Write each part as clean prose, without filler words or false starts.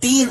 3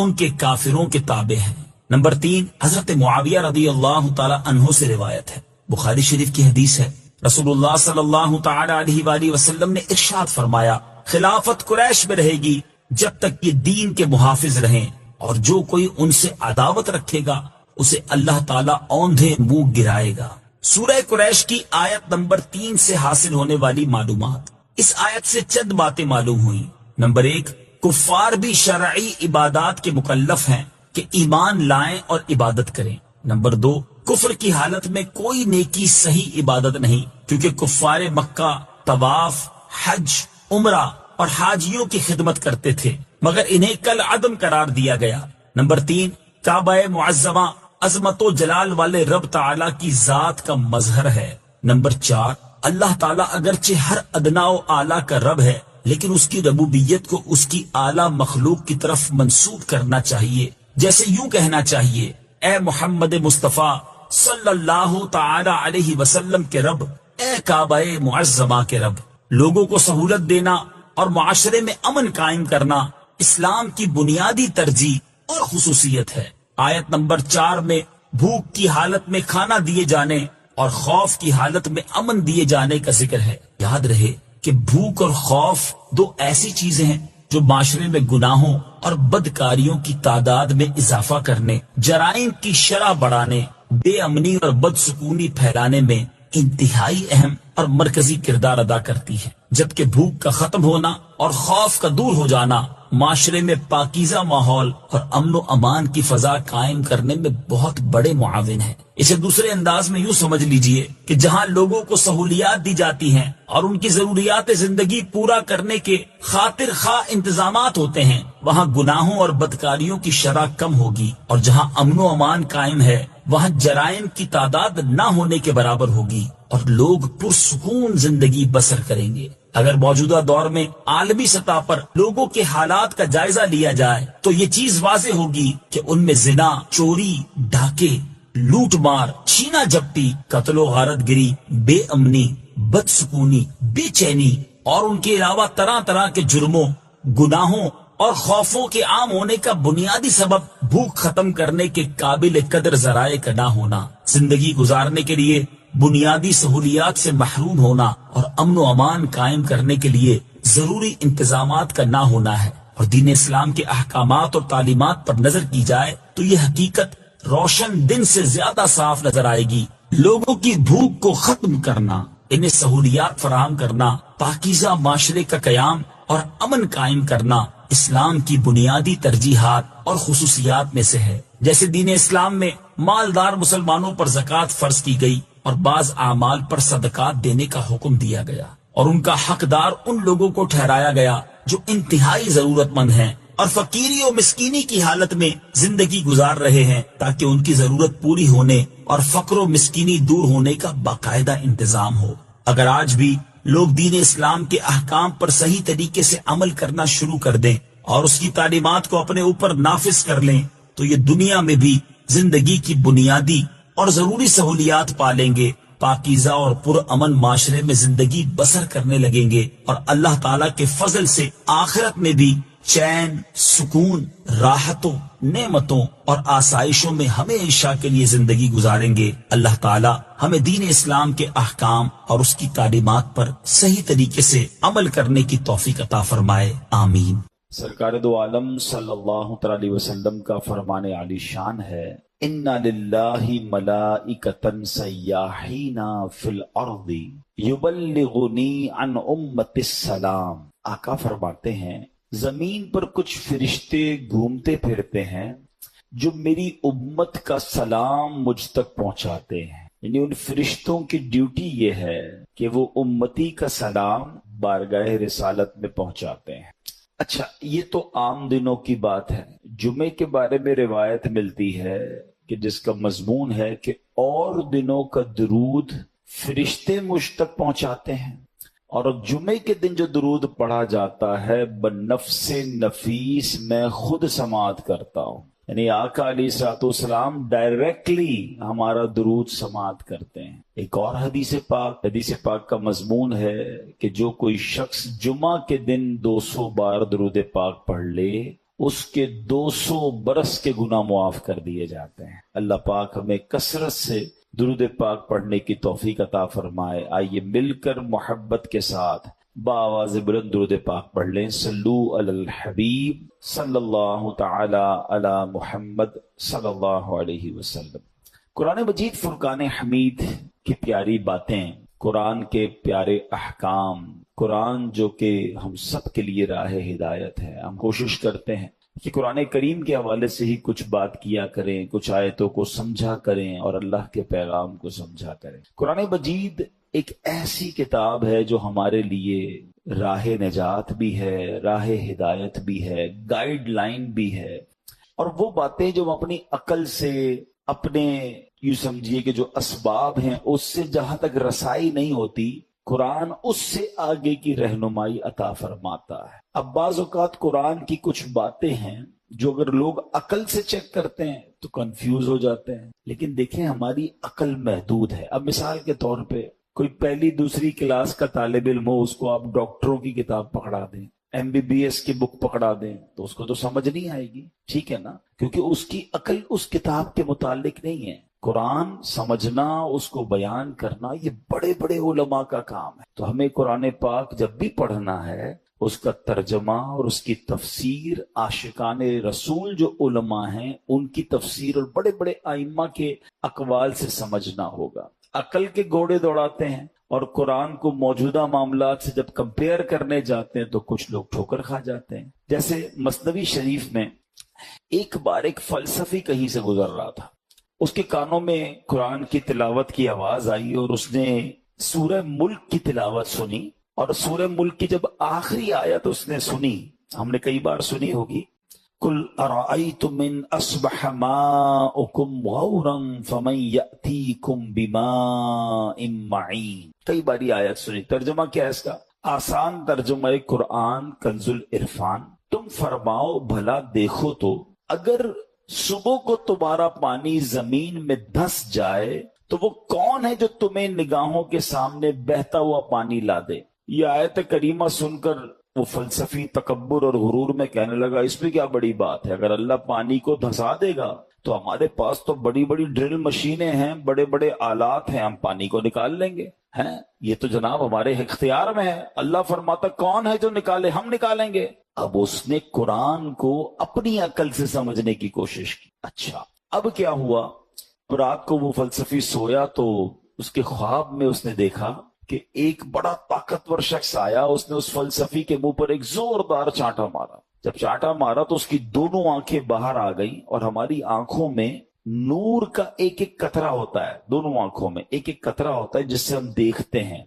ان کے کافروں کے تابع ہیں۔ نمبر 3، حضرت معاویہ رضی اللہ تعالی عنہ سے روایت ہے، بخاری شریف کی حدیث ہے، رسول اللہ صلی اللہ تعالی علیہ وآلہ وسلم نے ارشاد فرمایا، خلافت قریش میں رہے گی جب تک یہ دین کے محافظ رہیں، اور جو کوئی ان سے عداوت رکھے گا اسے اللہ تعالیٰ اوندھے منہ گرائے گا۔ سورہ قریش کی آیت نمبر 3 سے حاصل ہونے والی معلومات۔ اس آیت سے چند باتیں معلوم ہوئی۔ نمبر 1، کفار بھی شرعی عبادات کے مکلف ہیں کہ ایمان لائیں اور عبادت کریں۔ نمبر 2، کفر کی حالت میں کوئی نیکی صحیح عبادت نہیں، کیونکہ کفار مکہ طواف، حج، عمرہ اور حاجیوں کی خدمت کرتے تھے، مگر انہیں کل عدم قرار دیا گیا۔ نمبر 3، کعبہ معظمہ عظمت و جلال والے رب تعالی کی ذات کا مظہر ہے۔ نمبر 4، اللہ تعالیٰ اگرچہ ہر ادنا و اعلیٰ کا رب ہے، لیکن اس کی ربوبیت کو اس کی اعلیٰ مخلوق کی طرف منسوب کرنا چاہیے، جیسے یوں کہنا چاہیے، اے محمد مصطفیٰ صلی اللہ تعالی علیہ وسلم کے رب، اے کعبہ معظمہ کے رب۔ لوگوں کو سہولت دینا اور معاشرے میں امن قائم کرنا اسلام کی بنیادی ترجیح اور خصوصیت ہے۔ آیت نمبر 4 میں بھوک کی حالت میں کھانا دیے جانے اور خوف کی حالت میں امن دیے جانے کا ذکر ہے۔ یاد رہے کہ بھوک اور خوف دو ایسی چیزیں ہیں جو معاشرے میں گناہوں اور بدکاریوں کی تعداد میں اضافہ کرنے، جرائم کی شرح بڑھانے، بے امنی اور بدسکونی پھیلانے میں انتہائی اہم اور مرکزی کردار ادا کرتی ہے، جبکہ بھوک کا ختم ہونا اور خوف کا دور ہو جانا معاشرے میں پاکیزہ ماحول اور امن و امان کی فضا قائم کرنے میں بہت بڑے معاون ہیں۔ اسے دوسرے انداز میں یوں سمجھ لیجئے کہ جہاں لوگوں کو سہولیات دی جاتی ہیں اور ان کی ضروریات زندگی پورا کرنے کے خاطر خواہ انتظامات ہوتے ہیں، وہاں گناہوں اور بدکاریوں کی شرح کم ہوگی، اور جہاں امن و امان قائم ہے وہاں جرائم کی تعداد نہ ہونے کے برابر ہوگی اور لوگ پرسکون زندگی بسر کریں گے۔ اگر موجودہ دور میں عالمی سطح پر لوگوں کے حالات کا جائزہ لیا جائے تو یہ چیز واضح ہوگی کہ ان میں زنا، چوری، ڈاکے، لوٹ مار، چھینا جھپٹی، قتل و غارت گری، بے امنی، بدسکونی، بے چینی اور ان کے علاوہ طرح طرح کے جرموں، گناہوں اور خوفوں کے عام ہونے کا بنیادی سبب بھوک ختم کرنے کے قابل قدر ذرائع کا نہ ہونا، زندگی گزارنے کے لیے بنیادی سہولیات سے محروم ہونا اور امن و امان قائم کرنے کے لیے ضروری انتظامات کا نہ ہونا ہے۔ اور دین اسلام کے احکامات اور تعلیمات پر نظر کی جائے تو یہ حقیقت روشن دن سے زیادہ صاف نظر آئے گی۔ لوگوں کی بھوک کو ختم کرنا، انہیں سہولیات فراہم کرنا، پاکیزہ معاشرے کا قیام اور امن قائم کرنا اسلام کی بنیادی ترجیحات اور خصوصیات میں سے ہے۔ جیسے دین اسلام میں مالدار مسلمانوں پر زکوٰۃ فرض کی گئی اور بعض اعمال پر صدقات دینے کا حکم دیا گیا، اور ان کا حقدار ان لوگوں کو ٹھہرایا گیا جو انتہائی ضرورت مند ہیں اور فقیری و مسکینی کی حالت میں زندگی گزار رہے ہیں، تاکہ ان کی ضرورت پوری ہونے اور فقر و مسکینی دور ہونے کا باقاعدہ انتظام ہو۔ اگر آج بھی لوگ دین اسلام کے احکام پر صحیح طریقے سے عمل کرنا شروع کر دیں اور اس کی تعلیمات کو اپنے اوپر نافذ کر لیں تو یہ دنیا میں بھی زندگی کی بنیادی اور ضروری سہولیات پالیں گے، پاکیزہ اور پرامن معاشرے میں زندگی بسر کرنے لگیں گے، اور اللہ تعالیٰ کے فضل سے آخرت میں بھی چین، سکون، راحتوں، نعمتوں اور آسائشوں میں ہمیشہ کے لیے زندگی گزاریں گے۔ اللہ تعالیٰ ہمیں دین اسلام کے احکام اور اس کی تعلیمات پر صحیح طریقے سے عمل کرنے کی توفیق عطا فرمائے، آمین۔ سرکار دو عالم صلی اللہ تعالی علیہ وسلم کا فرمان عالی شان ہے، ان للہ ملائکۃ سیاحین فی الارض یبلغنی عن امت السلام۔ آقا فرماتے ہیں زمین پر کچھ فرشتے گھومتے پھرتے ہیں جو میری امت کا سلام مجھ تک پہنچاتے ہیں، یعنی ان فرشتوں کی ڈیوٹی یہ ہے کہ وہ امتی کا سلام بارگاہ رسالت میں پہنچاتے ہیں۔ اچھا، یہ تو عام دنوں کی بات ہے۔ جمعے کے بارے میں روایت ملتی ہے کہ جس کا مضمون ہے کہ اور دنوں کا درود فرشتے مجھ تک پہنچاتے ہیں، اور جمعے کے دن جو درود پڑھا جاتا ہے بنفس نفیس میں خود سماعت کرتا ہوں، یعنی آقا علیہ الصلوۃ والسلام ڈائریکٹلی ہمارا درود سماعت کرتے ہیں۔ ایک اور حدیث پاک کا مضمون ہے کہ جو کوئی شخص جمعہ کے دن 200 بار درود پاک پڑھ لے اس کے 200 برس کے گناہ معاف کر دیے جاتے ہیں۔ اللہ پاک ہمیں کثرت سے درود پاک پڑھنے کی توفیق عطا فرمائے۔ آئیے مل کر محبت کے ساتھ بآواز بلند درود پاک پڑھ لیں۔ صلو علی الحبیب صلی اللہ تعالی علی محمد صلی اللہ علیہ وسلم۔ قرآن مجید فرقان حمید کی پیاری باتیں، قرآن کے پیارے احکام، قرآن جو کہ ہم سب کے لیے راہ ہدایت ہے۔ ہم کوشش کرتے ہیں کہ قرآن کریم کے حوالے سے ہی کچھ بات کیا کریں، کچھ آیتوں کو سمجھا کریں اور اللہ کے پیغام کو سمجھا کریں۔ قرآن مجید ایک ایسی کتاب ہے جو ہمارے لیے راہ نجات بھی ہے، راہ ہدایت بھی ہے، گائیڈ لائن بھی ہے، اور وہ باتیں جو ہم اپنی عقل سے، اپنے یوں سمجھیے کہ جو اسباب ہیں اس سے جہاں تک رسائی نہیں ہوتی، قرآن اس سے آگے کی رہنمائی عطا فرماتا ہے۔ اب بعض اوقات قرآن کی کچھ باتیں ہیں جو اگر لوگ عقل سے چیک کرتے ہیں تو کنفیوز ہو جاتے ہیں، لیکن دیکھیں ہماری عقل محدود ہے۔ اب مثال کے طور پہ کوئی پہلی دوسری کلاس کا طالب علم ہو، اس کو آپ ڈاکٹروں کی کتاب پکڑا دیں، MBBS کی بک پکڑا دیں تو اس کو تو سمجھ نہیں آئے گی، ٹھیک ہے نا، کیونکہ اس کی عقل اس کتاب کے متعلق نہیں ہے۔ قرآن سمجھنا، اس کو بیان کرنا، یہ بڑے بڑے علماء کا کام ہے۔ تو ہمیں قرآن پاک جب بھی پڑھنا ہے، اس کا ترجمہ اور اس کی تفسیر عاشقان رسول جو علماء ہیں ان کی تفسیر اور بڑے بڑے ائمہ کے اقوال سے سمجھنا ہوگا۔ عقل کے گھوڑے دوڑاتے ہیں اور قرآن کو موجودہ معاملات سے جب کمپیئر کرنے جاتے ہیں تو کچھ لوگ ٹھوکر کھا جاتے ہیں۔ جیسے مثنوی شریف میں ایک بار ایک فلسفی کہیں سے گزر رہا تھا، اس کے کانوں میں قرآن کی تلاوت کی آواز آئی اور اس نے سورہ ملک کی تلاوت سنی، اور سورہ ملک کی جب آخری آیت اس نے سنی، ہم نے کئی بار سنی ہوگی، قُلْ أَرَأَيْتُمْ إِنْ أَصْبَحَ مَاؤُكُمْ غَوْرًا فَمَنْ يَأْتِيكُمْ بِمَاءٍ مَّعِينٍ، کئی باری آیت سنی۔ ترجمہ کیا ہے اس کا؟ آسان ترجمہ قرآن کنز العرفان، تم فرماؤ بھلا دیکھو تو اگر صبح کو تمہارا پانی زمین میں دھس جائے تو وہ کون ہے جو تمہیں نگاہوں کے سامنے بہتا ہوا پانی لا دے۔ یہ آیت کریمہ سن کر وہ فلسفی تکبر اور غرور میں کہنے لگا اس میں کیا بڑی بات ہے، اگر اللہ پانی کو دھسا دے گا تو ہمارے پاس تو بڑی بڑی ڈرل مشینیں ہیں، بڑے بڑے آلات ہیں، ہم پانی کو نکال لیں گے، ہیں یہ تو جناب ہمارے اختیار میں ہے۔ اللہ فرماتا کون ہے جو نکالے، ہم نکالیں گے۔ اب اس نے قرآن کو اپنی عقل سے سمجھنے کی کوشش کی۔ اچھا اب کیا ہوا، رات کو وہ فلسفی سویا تو اس کے خواب میں اس نے دیکھا کہ ایک بڑا طاقتور شخص آیا، اس نے اس فلسفی کے منہ پر ایک زوردار چانٹا مارا۔ جب چانٹا مارا تو اس کی دونوں آنکھیں باہر آ گئیں، اور ہماری آنکھوں میں نور کا ایک ایک قطرہ ہوتا ہے، دونوں آنکھوں میں ایک ایک قطرہ ہوتا ہے جس سے ہم دیکھتے ہیں،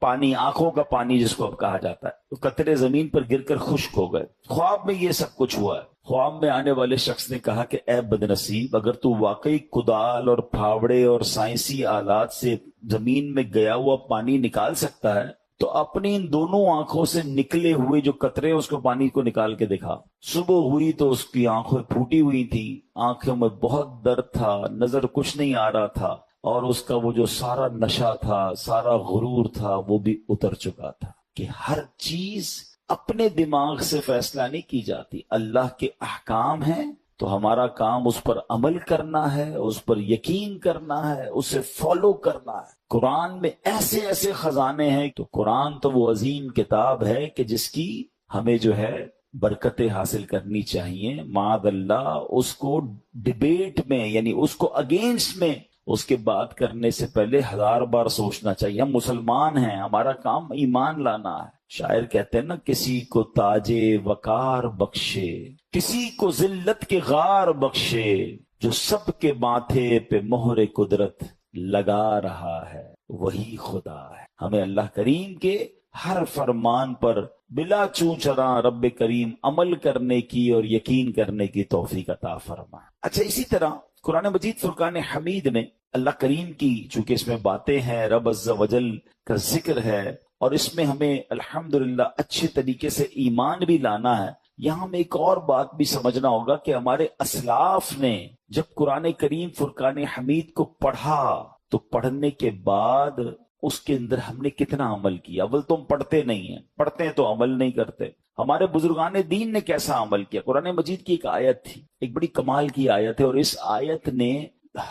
پانی، آنکھوں کا پانی جس کو اب کہا جاتا ہے، تو قطرے زمین پر گر کر خشک ہو گئے۔ خواب میں یہ سب کچھ ہوا ہے۔ خواب میں آنے والے شخص نے کہا کہ اے بدنصیب، اگر تو واقعی کدال اور پھاوڑے اور سائنسی آلات سے زمین میں گیا ہوا پانی نکال سکتا ہے تو اپنی ان دونوں آنکھوں سے نکلے ہوئے جو قطرے اس کو پانی کو نکال کے دکھا۔ صبح ہوئی تو اس کی آنکھیں پھوٹی ہوئی تھی، آنکھوں میں بہت درد تھا، نظر کچھ نہیں آ رہا تھا، اور اس کا وہ جو سارا نشہ تھا، سارا غرور تھا، وہ بھی اتر چکا تھا۔ کہ ہر چیز اپنے دماغ سے فیصلہ نہیں کی جاتی، اللہ کے احکام ہیں تو ہمارا کام اس پر عمل کرنا ہے، اس پر یقین کرنا ہے، اسے فالو کرنا ہے۔ قرآن میں ایسے ایسے خزانے ہیں، تو قرآن تو وہ عظیم کتاب ہے کہ جس کی ہمیں جو ہے برکتیں حاصل کرنی چاہیے۔ معاذ اللہ اس کو ڈیبیٹ میں، یعنی اس کو اگینسٹ میں اس کے بات کرنے سے پہلے 1000 بار سوچنا چاہیے۔ ہم مسلمان ہیں، ہمارا کام ایمان لانا ہے۔ شاعر کہتے ہیں نا، کسی کو تاج وقار بخشے، کسی کو ذلت کے غار بخشے، جو سب کے ماتھے پہ مہر قدرت لگا رہا ہے وہی خدا ہے۔ ہمیں اللہ کریم کے ہر فرمان پر بلا چوں چراں رب کریم عمل کرنے کی اور یقین کرنے کی توفیق عطا فرمائے۔ اچھا، اسی طرح قرآن مجید فرقان حمید میں اللہ کریم کی، چونکہ اس میں باتیں ہیں، رب عز و جل کا ذکر ہے، اور اس میں ہمیں الحمدللہ اچھے طریقے سے ایمان بھی لانا ہے۔ یہاں ہمیں ایک اور بات بھی سمجھنا ہوگا کہ ہمارے اسلاف نے جب قرآن کریم فرقان حمید کو پڑھا تو پڑھنے کے بعد اس کے اندر ہم نے کتنا عمل کیا. اول تو ہم پڑھتے نہیں ہیں، پڑھتے ہیں تو عمل نہیں کرتے. ہمارے بزرگان دین نے کیسا عمل کیا. قرآن مجید کی ایک آیت تھی، ایک بڑی کمال کی آیت ہے، اور اس آیت نے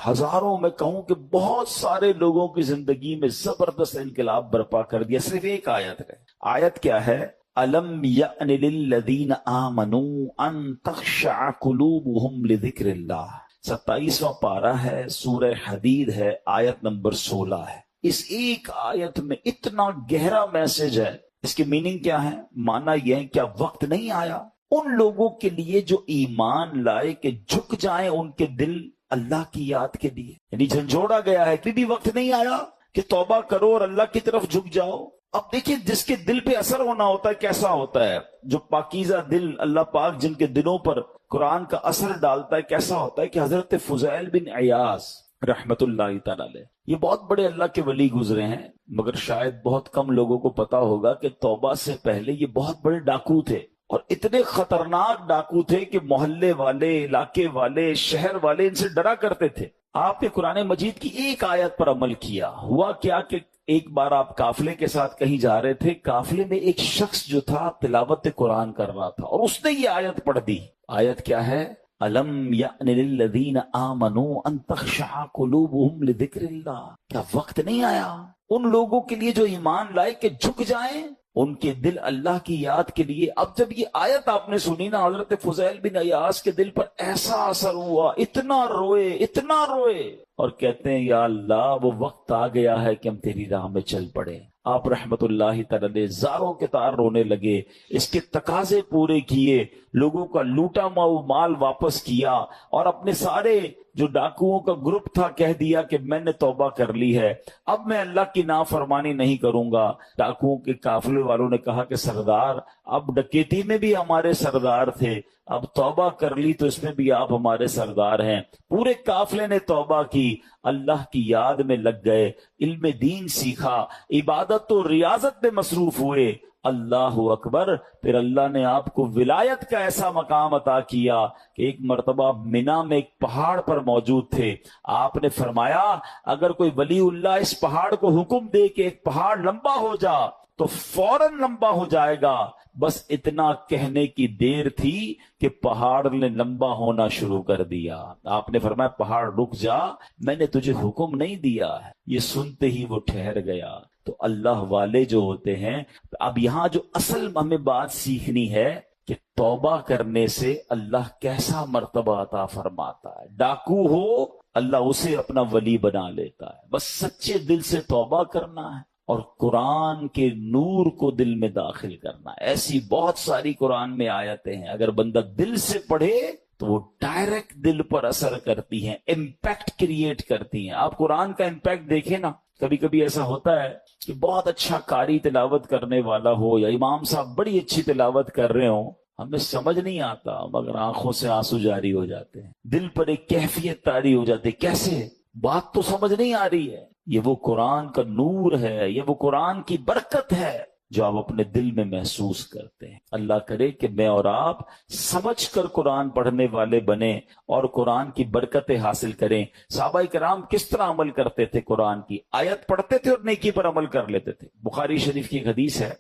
ہزاروں، میں کہوں کہ بہت سارے لوگوں کی زندگی میں زبردست انقلاب برپا کر دیا. صرف ایک آیت ہے. آیت کیا ہے؟ أَلَمْ يَأْنِ لِلَّذِينَ آمَنُوا أَن تَخْشَعَ قُلُوبُهُمْ لِذِكْرِ اللَّهِ. 27واں پارہ ہے، سورہ حدید ہے، آیت نمبر 16 ہے. اس ایک آیت میں اتنا گہرا میسج ہے. اس کی میننگ کیا ہے؟ معنی یہ ہے، کیا وقت نہیں آیا ان لوگوں کے لیے جو ایمان لائے کہ جھک جائیں ان کے دل اللہ کی یاد کے لیے؟ یعنی جھنجھوڑا گیا ہے کہ بھی وقت نہیں آیا کہ توبہ کرو اور اللہ کی طرف جھک جاؤ. اب دیکھیں جس کے دل پہ اثر ہونا ہوتا ہے کیسا ہوتا ہے. جو پاکیزہ دل، اللہ پاک جن کے دلوں پر قرآن کا اثر ڈالتا ہے کیسا ہوتا ہے کہ حضرت فضیل بن عیاض رحمت اللہ تعالی علیہ، یہ بہت بڑے اللہ کے ولی گزرے ہیں، مگر شاید بہت کم لوگوں کو پتا ہوگا کہ توبہ سے پہلے یہ بہت بڑے ڈاکو تھے، اور اتنے خطرناک ڈاکو تھے کہ محلے والے، علاقے والے، شہر والے ان سے ڈرا کرتے تھے. آپ نے قرآن مجید کی ایک آیت پر عمل کیا. ہوا کیا کہ ایک بار آپ قافلے کے ساتھ کہیں جا رہے تھے، قافلے میں ایک شخص جو تھا تلاوت قرآن کر رہا تھا، اور اس نے یہ آیت پڑھ دی. آیت کیا ہے؟ أَلَمْ يَأْنِ لِلَّذِينَ آمَنُوا أَن تَخْشَعَ قُلُوبُهُمْ لِذِكْرِ اللَّهِ. کیا وقت نہیں آیا ان لوگوں کے لیے جو ایمان لائے کہ جھک جائیں ان کے دل اللہ کی یاد کے لیے؟ اب جب یہ آیت آپ نے سنی نا، حضرت فضیل بن عیاض کے دل پر ایسا اثر ہوا، اتنا روئے، اتنا روئے، اور کہتے ہیں یا اللہ وہ وقت آ گیا ہے کہ ہم تیری راہ میں چل پڑے. آپ رحمت اللہ تعالی زاروں کے تار رونے لگے، اس کے تقاضے پورے کیے، لوگوں کا لوٹا ہوا مال واپس کیا، اور اپنے سارے جو ڈاکوؤں کا گروپ تھا کہہ دیا کہ میں نے توبہ کر لی ہے، اب میں اللہ کی نافرمانی نہیں کروں گا. ڈاکوؤں کے قافلے والوں نے کہا کہ سردار، اب ڈکیتی میں بھی ہمارے سردار تھے، اب توبہ کر لی تو اس میں بھی آپ ہمارے سردار ہیں. پورے قافلے نے توبہ کی، اللہ کی یاد میں لگ گئے، علم دین سیکھا، عبادت و ریاضت میں مصروف ہوئے. اللہ اکبر. پھر اللہ نے آپ کو ولایت کا ایسا مقام عطا کیا کہ ایک مرتبہ مینا میں ایک پہاڑ پر موجود تھے. آپ نے فرمایا اگر کوئی ولی اللہ اس پہاڑ کو حکم دے کہ ایک پہاڑ لمبا ہو جا تو فوراً لمبا ہو جائے گا. بس اتنا کہنے کی دیر تھی کہ پہاڑ نے لمبا ہونا شروع کر دیا. آپ نے فرمایا پہاڑ رک جا، میں نے تجھے حکم نہیں دیا ہے. یہ سنتے ہی وہ ٹھہر گیا. تو اللہ والے جو ہوتے ہیں، اب یہاں جو اصل ہمیں بات سیکھنی ہے کہ توبہ کرنے سے اللہ کیسا مرتبہ عطا فرماتا ہے. ڈاکو ہو اللہ اسے اپنا ولی بنا لیتا ہے. بس سچے دل سے توبہ کرنا ہے اور قرآن کے نور کو دل میں داخل کرنا ہے. ایسی بہت ساری قرآن میں آیتیں ہیں، اگر بندہ دل سے پڑھے تو وہ ڈائریکٹ دل پر اثر کرتی ہیں، امپیکٹ کریٹ کرتی ہیں. آپ قرآن کا امپیکٹ دیکھیں نا. کبھی کبھی ایسا ہوتا ہے کہ بہت اچھا قاری تلاوت کرنے والا ہو یا امام صاحب بڑی اچھی تلاوت کر رہے ہوں، ہمیں سمجھ نہیں آتا مگر آنکھوں سے آنسو جاری ہو جاتے ہیں، دل پر ایک کیفیت طاری ہو جاتی. کیسے؟ بات تو سمجھ نہیں آ رہی ہے. یہ وہ قرآن کا نور ہے، یہ وہ قرآن کی برکت ہے جو آپ اپنے دل میں محسوس کرتے ہیں. اللہ کرے کہ میں اور آپ سمجھ کر قرآن پڑھنے والے بنیں اور قرآن کی برکتیں حاصل کریں. صحابہ کرام کس طرح عمل کرتے تھے؟ قرآن کی آیت پڑھتے تھے اور نیکی پر عمل کر لیتے تھے. بخاری شریف کی ایک حدیث ہے،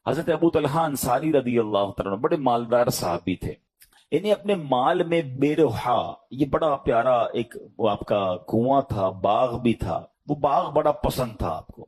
حضرت ابو طلحہ انصاری رضی اللہ تعالیٰ عنہ بڑے مالدار صحابی تھے. انہیں اپنے مال میں بے روحا، یہ بڑا پیارا ایک وہ آپ کا کنواں تھا، باغ بھی تھا، وہ باغ بڑا پسند تھا آپ کو.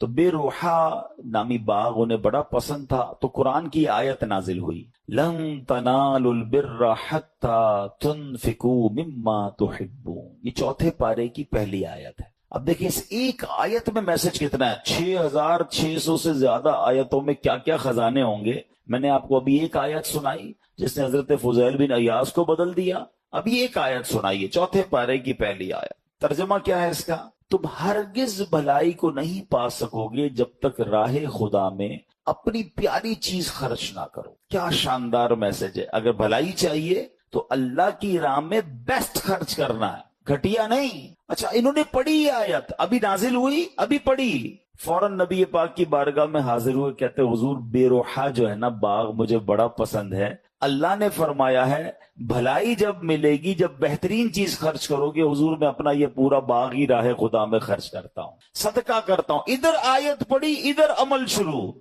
تو بے روحا نامی باغ انہیں بڑا پسند تھا. تو قرآن کی آیت نازل ہوئی، لن تنالوا البر حتى تنفقوا مما تحبون. یہ چوتھے پارے کی پہلی آیت ہے. اب دیکھیں اس ایک آیت میں میسج کتنا ہے. 6600 سے زیادہ آیتوں میں کیا کیا خزانے ہوں گے. میں نے آپ کو ابھی ایک آیت سنائی جس نے حضرت فضیل بن عیاض کو بدل دیا. ابھی ایک آیت سنائیے، چوتھے پارے کی پہلی آیت. ترجمہ کیا ہے اس کا؟ تم ہرگز بھلائی کو نہیں پا سکو گے جب تک راہ خدا میں اپنی پیاری چیز خرچ نہ کرو. کیا شاندار میسج ہے. اگر بھلائی چاہیے تو اللہ کی راہ میں بیسٹ خرچ کرنا ہے، گھٹیا نہیں. اچھا انہوں نے پڑھی یہ آیت، ابھی نازل ہوئی، ابھی پڑھی، فوراً نبی پاک کی بارگاہ میں حاضر ہوئے، کہتے حضور بے روحا جو ہے نا باغ مجھے بڑا پسند ہے، اللہ نے فرمایا ہے بھلائی جب ملے گی جب بہترین چیز خرچ کرو گے. حضور میں اپنا یہ پورا باغ ہی راہ خدا میں خرچ کرتا ہوں, صدقہ کرتا ہوں. ادھر آیت پڑھی ادھر عمل شروع.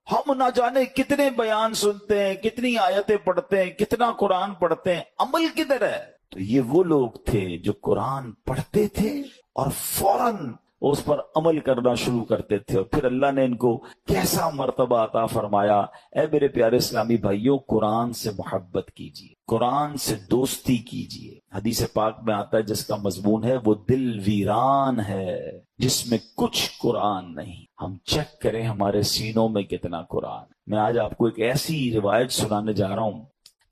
ہم نہ جانے کتنے بیان سنتے ہیں, کتنی آیتیں پڑھتے ہیں, کتنا قرآن پڑھتے ہیں, عمل کدھر ہے؟ تو یہ وہ لوگ تھے جو قرآن پڑھتے تھے اور فوراً اس پر عمل کرنا شروع کرتے تھے. اور پھر اللہ نے ان کو کیسا مرتبہ عطا فرمایا. اے میرے پیارے اسلامی بھائیوں, قرآن سے محبت کیجیے, قرآن سے دوستی کیجیے. حدیث پاک میں آتا ہے جس کا مضمون ہے وہ دل ویران ہے جس میں کچھ قرآن نہیں. ہم چیک کریں ہمارے سینوں میں کتنا قرآن. میں آج آپ کو ایک ایسی روایت سنانے جا رہا ہوں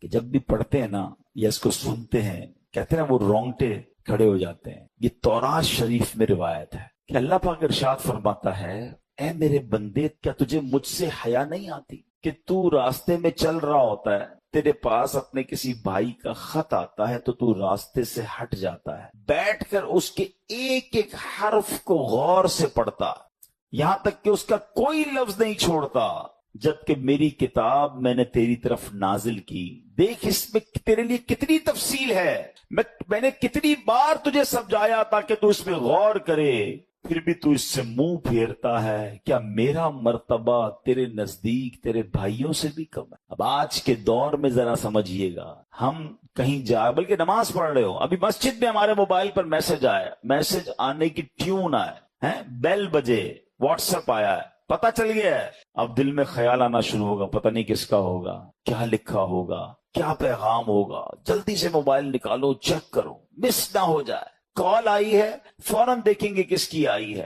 کہ جب بھی پڑھتے ہیں نا یا اس کو سنتے ہیں, کہتے ہیں وہ رونگٹے کھڑے ہو جاتے ہیں. یہ تورات شریف میں روایت ہے کہ اللہ پاک ارشاد فرماتا ہے, اے میرے بندے, کیا تجھے مجھ سے حیا نہیں آتی کہ تو راستے میں چل رہا ہوتا ہے, تیرے پاس اپنے کسی بھائی کا خط آتا ہے تو تو راستے سے ہٹ جاتا ہے, بیٹھ کر اس کے ایک ایک حرف کو غور سے پڑھتا, یہاں تک کہ اس کا کوئی لفظ نہیں چھوڑتا, جبکہ میری کتاب میں نے تیری طرف نازل کی. دیکھ اس میں تیرے لیے کتنی تفصیل ہے, میں نے کتنی بار تجھے سمجھایا تاکہ تو اس میں غور کرے, پھر بھی تو اس سے منہ پھیرتا ہے. کیا میرا مرتبہ تیرے نزدیک تیرے بھائیوں سے بھی کم ہے؟ اب آج کے دور میں ذرا سمجھیے گا, ہم کہیں جائے, بلکہ نماز پڑھ رہے ہو, ابھی مسجد میں ہمارے موبائل پر میسج آیا, میسج آنے کی ٹیون آئے, بیل بجے, واٹس ایپ آیا ہے, پتہ چل گیا ہے. اب دل میں خیال آنا شروع ہوگا, پتہ نہیں کس کا ہوگا, کیا لکھا ہوگا, کیا پیغام ہوگا. جلدی سے موبائل نکالو, چیک کرو, مس نہ ہو جائے. کال آئی ہے, فوراً دیکھیں گے کس کی آئی ہے.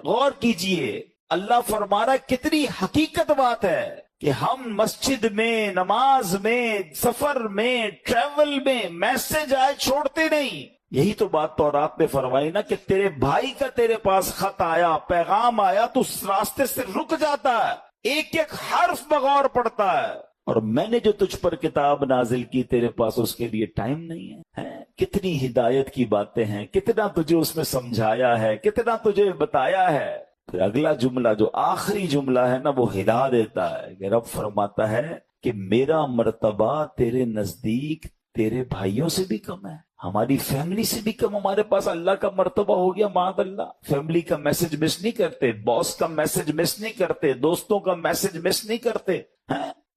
غور کیجئے, اللہ فرما رہا ہے کتنی حقیقت بات ہے کہ ہم مسجد میں, نماز میں, سفر میں, ٹریول میں میسج آئے چھوڑتے نہیں. یہی تو بات تورات میں فرمائی نا کہ تیرے بھائی کا تیرے پاس خط آیا, پیغام آیا, تو اس راستے سے رک جاتا ہے, ایک ایک حرف بغور پڑتا ہے. اور میں نے جو تجھ پر کتاب نازل کی تیرے پاس اس کے لیے ٹائم نہیں ہے. کتنی ہدایت کی باتیں ہیں, کتنا تجھے اس میں سمجھایا ہے, کتنا تجھے بتایا ہے. پھر اگلا جملہ جو آخری جملہ ہے نا, وہ ہلا دیتا ہے کہ رب فرماتا ہے کہ میرا مرتبہ تیرے نزدیک تیرے بھائیوں سے بھی کم ہے, ہماری فیملی سے بھی کم. ہمارے پاس اللہ کا مرتبہ ہو گیا, معاذ اللہ. فیملی کا میسج مس نہیں کرتے, باس کا میسج مس نہیں کرتے, دوستوں کا میسج مس نہیں کرتے,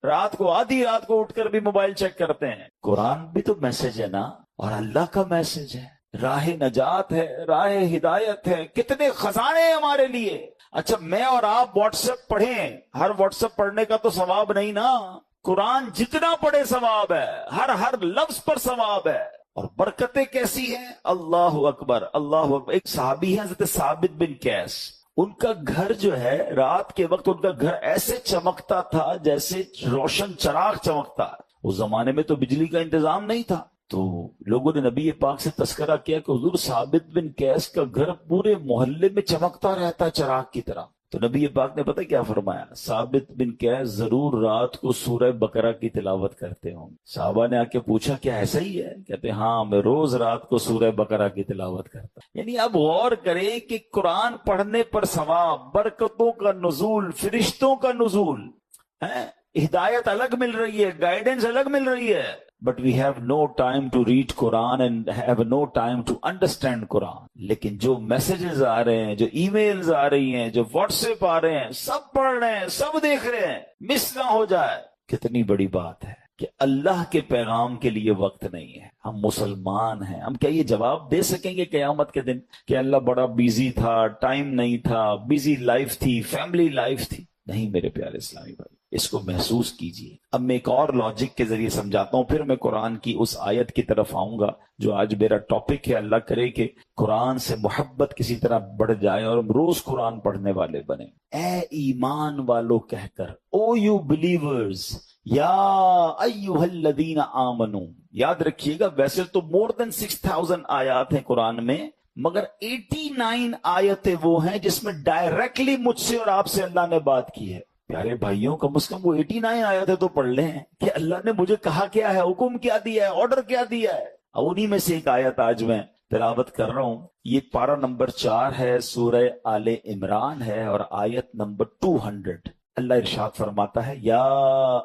رات کو آدھی رات کو اٹھ کر بھی موبائل چیک کرتے ہیں. قرآن بھی تو میسج ہے نا, اور اللہ کا میسج ہے, راہ نجات ہے, راہ ہدایت ہے, کتنے خزانے ہیں ہمارے لیے. اچھا میں اور آپ واٹس ایپ پڑھیں, ہر واٹس ایپ پڑھنے کا تو ثواب نہیں نا. قرآن جتنا پڑھے ثواب ہے, ہر لفظ پر ثواب ہے. اور برکتیں کیسی ہیں, اللہ اکبر اللہ اکبر. ایک صحابی ہیں حضرت ثابت بن قیس, ان کا گھر جو ہے رات کے وقت ان کا گھر ایسے چمکتا تھا جیسے روشن چراغ چمکتا. اس زمانے میں تو بجلی کا انتظام نہیں تھا, تو لوگوں نے نبی پاک سے تذکرہ کیا کہ حضور ثابت بن قیس کا گھر پورے محلے میں چمکتا رہتا ہے چراغ کی طرح. تو نبی پاک نے پتہ کیا فرمایا, ثابت بن قیس ضرور رات کو سورہ بقرہ کی تلاوت کرتے ہوں. صحابہ نے آ کے پوچھا کیا ایسا ہی ہے؟ کہتے ہاں, میں روز رات کو سورہ بقرہ کی تلاوت کرتا. یعنی اب غور کریں کہ قرآن پڑھنے پر ثواب, برکتوں کا نزول, فرشتوں کا نزول, ہدایت الگ مل رہی ہے, گائیڈنس الگ مل رہی ہے. But we have no time to read Quran and have no time to understand Quran. لیکن جو میسیجز آ رہے ہیں, جو ای میلز آ رہی ہیں, جو واٹس ایپ آ رہے ہیں, سب پڑھ رہے ہیں, سب دیکھ رہے ہیں, مس نہ ہو جائے. کتنی بڑی بات ہے کہ اللہ کے پیغام کے لیے وقت نہیں ہے. ہم مسلمان ہیں, ہم کیا یہ جواب دے سکیں گے قیامت کے دن کہ اللہ بڑا بیزی تھا, ٹائم نہیں تھا, بیزی لائف تھی, فیملی لائف تھی؟ نہیں میرے پیارے اسلامی بھائی, اس کو محسوس کیجئے. اب میں ایک اور لاجک کے ذریعے سمجھاتا ہوں, پھر میں قرآن کی اس آیت کی طرف آؤں گا جو آج میرا ٹاپک ہے. اللہ کرے کہ قرآن سے محبت کسی طرح بڑھ جائے اور ہم روز قرآن پڑھنے والے بنیں. اے ایمان والو کہہ کر, او یو بلیورز, یا ایھا الذین آمنو. یاد رکھیے گا ویسے تو more than 6000 آیات ہیں قرآن میں, مگر 89 آیتیں وہ ہیں جس میں ڈائریکٹلی مجھ سے اور آپ سے اللہ نے بات کی ہے. پیارے بھائیوں, کم از کم وہ 89 آیتیں تو پڑھ لیں کہ اللہ نے مجھے کہا کیا ہے, حکم کیا دیا ہے, آرڈر کیا دیا ہے. انہی میں سے ایک آیت آج میں تلاوت کر رہا ہوں. یہ پارہ نمبر 4 ہے, سورہ آل عمران ہے, اور آیت نمبر 200. اللہ ارشاد فرماتا ہے یا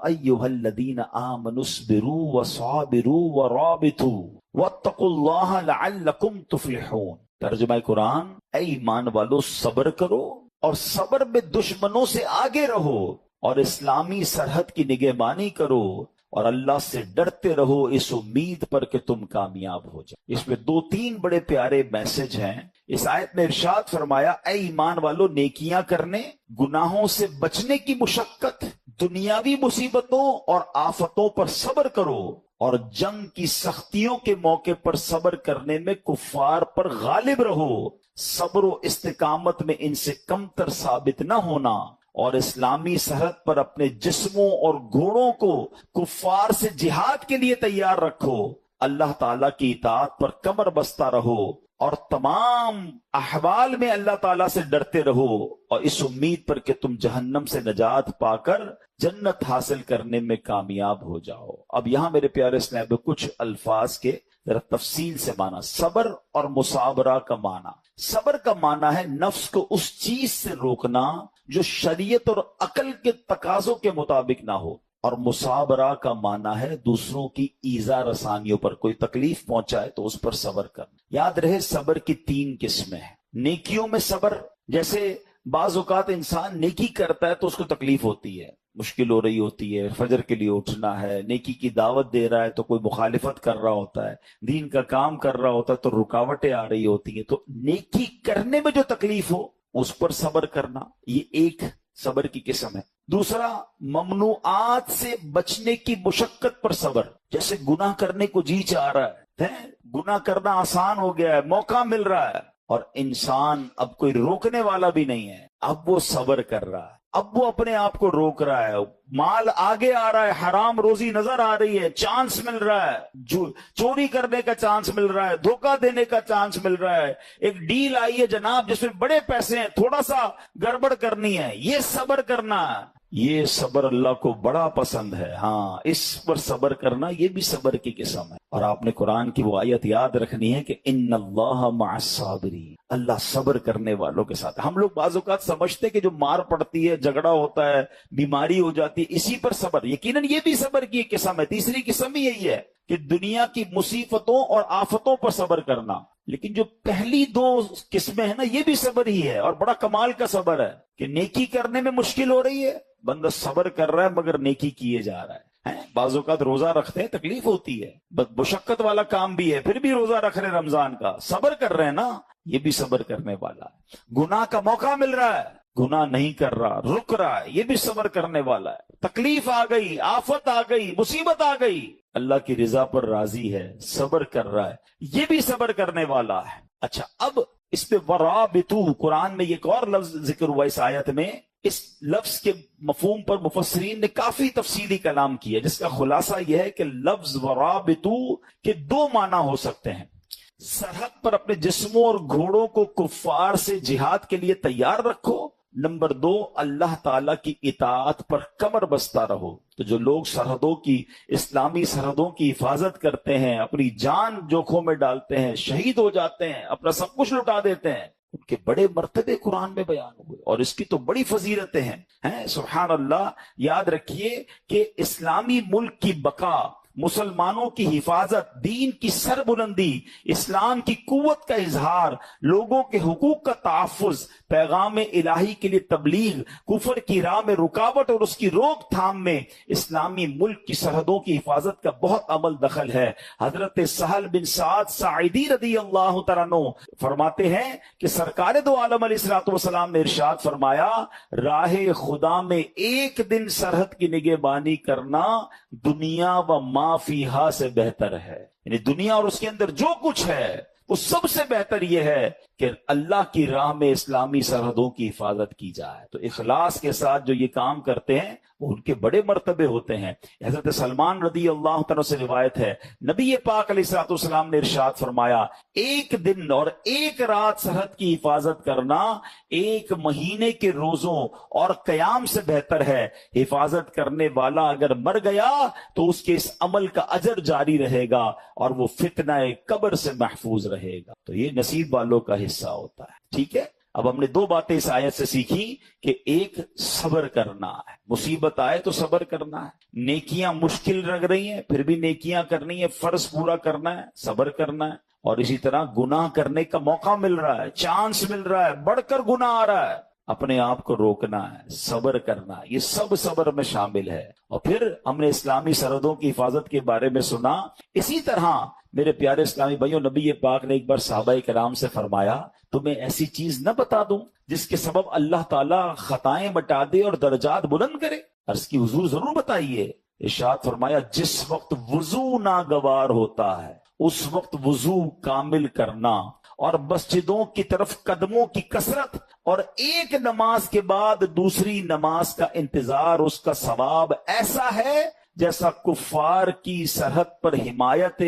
ایھا الذین آمنوا اصبروا وصابروا ورابطوا واتقوا اللہ لعلکم تفلحون۔ ترجمہ قرآن، اے ایمان والو صبر کرو اور صبر میں دشمنوں سے آگے رہو اور اسلامی سرحد کی نگہبانی کرو اور اللہ سے ڈرتے رہو اس امید پر کہ تم کامیاب ہو جاؤ۔ اس میں 2-3 بڑے پیارے میسج ہیں۔ اس آیت میں ارشاد فرمایا اے ایمان والو نیکیاں کرنے، گناہوں سے بچنے کی مشقت، دنیاوی مصیبتوں اور آفتوں پر صبر کرو اور جنگ کی سختیوں کے موقع پر صبر کرنے میں کفار پر غالب رہو۔ صبر و استقامت میں ان سے کمتر ثابت نہ ہونا اور اسلامی سرحد پر اپنے جسموں اور گھوڑوں کو کفار سے جہاد کے لیے تیار رکھو۔ اللہ تعالیٰ کی اطاعت پر کمر بستہ رہو اور تمام احوال میں اللہ تعالیٰ سے ڈرتے رہو اور اس امید پر کہ تم جہنم سے نجات پا کر جنت حاصل کرنے میں کامیاب ہو جاؤ۔ اب یہاں میرے پیارے اسلام میں کچھ الفاظ کے ذرا تفصیل سے معنی۔ صبر اور مصابرہ کا معنی، صبر کا معنی ہے نفس کو اس چیز سے روکنا جو شریعت اور عقل کے تقاضوں کے مطابق نہ ہو، اور مصابرہ کا معنی ہے دوسروں کی ایذا رسانیوں پر، کوئی تکلیف پہنچائے تو اس پر صبر کرنا۔ یاد رہے صبر کی 3 قسمیں ہیں۔ نیکیوں میں صبر، جیسے بعض اوقات انسان نیکی کرتا ہے تو اس کو تکلیف ہوتی ہے، مشکل ہو رہی ہوتی ہے، فجر کے لیے اٹھنا ہے، نیکی کی دعوت دے رہا ہے تو کوئی مخالفت کر رہا ہوتا ہے، دین کا کام کر رہا ہوتا ہے تو رکاوٹیں آ رہی ہوتی ہیں، تو نیکی کرنے میں جو تکلیف ہو اس پر صبر کرنا، یہ ایک صبر کی قسم ہے۔ دوسرا ممنوعات سے بچنے کی مشقت پر صبر، جیسے گناہ کرنے کو جی چاہ رہا ہے، گناہ کرنا آسان ہو گیا ہے، موقع مل رہا ہے اور انسان اب کوئی روکنے والا بھی نہیں ہے، اب وہ صبر کر رہا ہے، اب وہ اپنے آپ کو روک رہا ہے، مال آگے آ رہا ہے، حرام روزی نظر آ رہی ہے، چانس مل رہا ہے، چوری کرنے کا چانس مل رہا ہے، دھوکہ دینے کا چانس مل رہا ہے، ایک ڈیل آئی ہے جناب جس میں بڑے پیسے ہیں، تھوڑا سا گڑبڑ کرنی ہے، یہ صبر کرنا ہے۔ یہ صبر اللہ کو بڑا پسند ہے، ہاں اس پر صبر کرنا یہ بھی صبر کی قسم ہے۔ اور آپ نے قرآن کی وہ آیت یاد رکھنی ہے کہ ان اللہ مع الصابرین، اللہ صبر کرنے والوں کے ساتھ۔ ہم لوگ بعض اوقات سمجھتے کہ جو مار پڑتی ہے، جھگڑا ہوتا ہے، بیماری ہو جاتی ہے، اسی پر صبر، یقیناً یہ بھی صبر کی ایک قسم ہے۔ تیسری قسم ہی یہی ہے کہ دنیا کی مصیبتوں اور آفتوں پر صبر کرنا، لیکن جو پہلی 2 قسمیں ہیں نا یہ بھی صبر ہی ہے اور بڑا کمال کا صبر ہے کہ نیکی کرنے میں مشکل ہو رہی ہے، بندہ صبر کر رہا ہے مگر نیکی کیے جا رہا ہے۔ بعض اوقات روزہ رکھتے ہیں تکلیف ہوتی ہے، مشقت والا کام بھی ہے، پھر بھی روزہ رکھ رہے رمضان کا، صبر کر رہے ہیں نا، یہ بھی صبر کرنے والا ہے۔ گناہ کا موقع مل رہا ہے، گناہ نہیں کر رہا، رک رہا ہے، یہ بھی صبر کرنے والا ہے۔ تکلیف آ گئی، آفت آ گئی، مصیبت آ گئی، اللہ کی رضا پر راضی ہے، صبر کر رہا ہے، یہ بھی صبر کرنے والا ہے۔ اچھا، اب اس پہ ورابطو، قرآن میں ایک اور لفظ ذکر ہوا اس آیت میں، اس لفظ کے مفہوم پر مفسرین نے کافی تفصیلی کلام کیا، جس کا خلاصہ یہ ہے کہ لفظ ورابطو کے 2 معنی ہو سکتے ہیں۔ سرحد پر اپنے جسموں اور گھوڑوں کو کفار سے جہاد کے لیے تیار رکھو، نمبر 2 اللہ تعالیٰ کی اطاعت پر کمر بستہ رہو۔ تو جو لوگ سرحدوں کی، اسلامی سرحدوں کی حفاظت کرتے ہیں، اپنی جان جوکھوں میں ڈالتے ہیں، شہید ہو جاتے ہیں، اپنا سب کچھ لٹا دیتے ہیں، ان کے بڑے مرتبے قرآن میں بیان ہوئے اور اس کی تو بڑی فضیلتیں ہیں۔ سبحان اللہ، یاد رکھیے کہ اسلامی ملک کی بقا، مسلمانوں کی حفاظت، دین کی سربلندی، اسلام کی قوت کا اظہار، لوگوں کے حقوق کا تحفظ، پیغام الہی کے لیے تبلیغ، کفر کی راہ میں رکاوٹ اور اس کی روک تھام میں اسلامی ملک کی سرحدوں کی حفاظت کا بہت عمل دخل ہے۔ حضرت سہل بن سعد ساعدی رضی اللہ تعالیٰ عنہ فرماتے ہیں کہ سرکار دو عالم علیہ الصلوۃ والسلام نے ارشاد فرمایا، راہ خدا میں ایک دن سرحد کی نگہبانی کرنا دنیا و ما فیہا سے بہتر ہے۔ یعنی دنیا اور اس کے اندر جو کچھ ہے وہ سب سے بہتر یہ ہے کہ اللہ کی راہ میں اسلامی سرحدوں کی حفاظت کی جائے۔ تو اخلاص کے ساتھ جو یہ کام کرتے ہیں وہ ان کے بڑے مرتبے ہوتے ہیں۔ حضرت سلمان رضی اللہ تعالیٰ سے روایت ہے، نبی پاک علیہ الصلوۃ والسلام نے ارشاد فرمایا، ایک دن اور ایک رات سرحد کی حفاظت کرنا 1 مہینے کے روزوں اور قیام سے بہتر ہے۔ حفاظت کرنے والا اگر مر گیا تو اس کے اس عمل کا اجر جاری رہے گا اور وہ فتنہ قبر سے محفوظ رہے گا۔ تو یہ نصیب والوں کا حصہ ہوتا ہے، ٹھیک ہے۔ اب ہم نے دو باتیں اس آیت سے سیکھی کہ ایک صبر کرنا ہے، مصیبت آئے تو صبر کرنا ہے، نیکیاں مشکل لگ رہی ہیں پھر بھی نیکیاں کرنی ہے، فرض پورا کرنا ہے، صبر کرنا ہے، اور اسی طرح گناہ کرنے کا موقع مل رہا ہے، چانس مل رہا ہے، بڑھ کر گناہ آ رہا ہے، اپنے آپ کو روکنا ہے، صبر کرنا ہے، یہ سب صبر میں شامل ہے۔ اور پھر ہم نے اسلامی سرحدوں کی حفاظت کے بارے میں سنا۔ اسی طرح میرے پیارے اسلامی بھائیوں، نبی پاک نے ایک بار صحابہ کرام سے فرمایا، تمہیں ایسی چیز نہ بتا دوں جس کے سبب اللہ تعالیٰ خطائیں مٹا دے اور درجات بلند کرے؟ عرض کی حضور ضرور بتائیے۔ ارشاد فرمایا، جس وقت وضو ناگوار ہوتا ہے اس وقت وضو کامل کرنا، اور مسجدوں کی طرف قدموں کی کثرت، اور ایک نماز کے بعد دوسری نماز کا انتظار، اس کا ثواب ایسا ہے جیسا کفار کی سرحد پر حمایت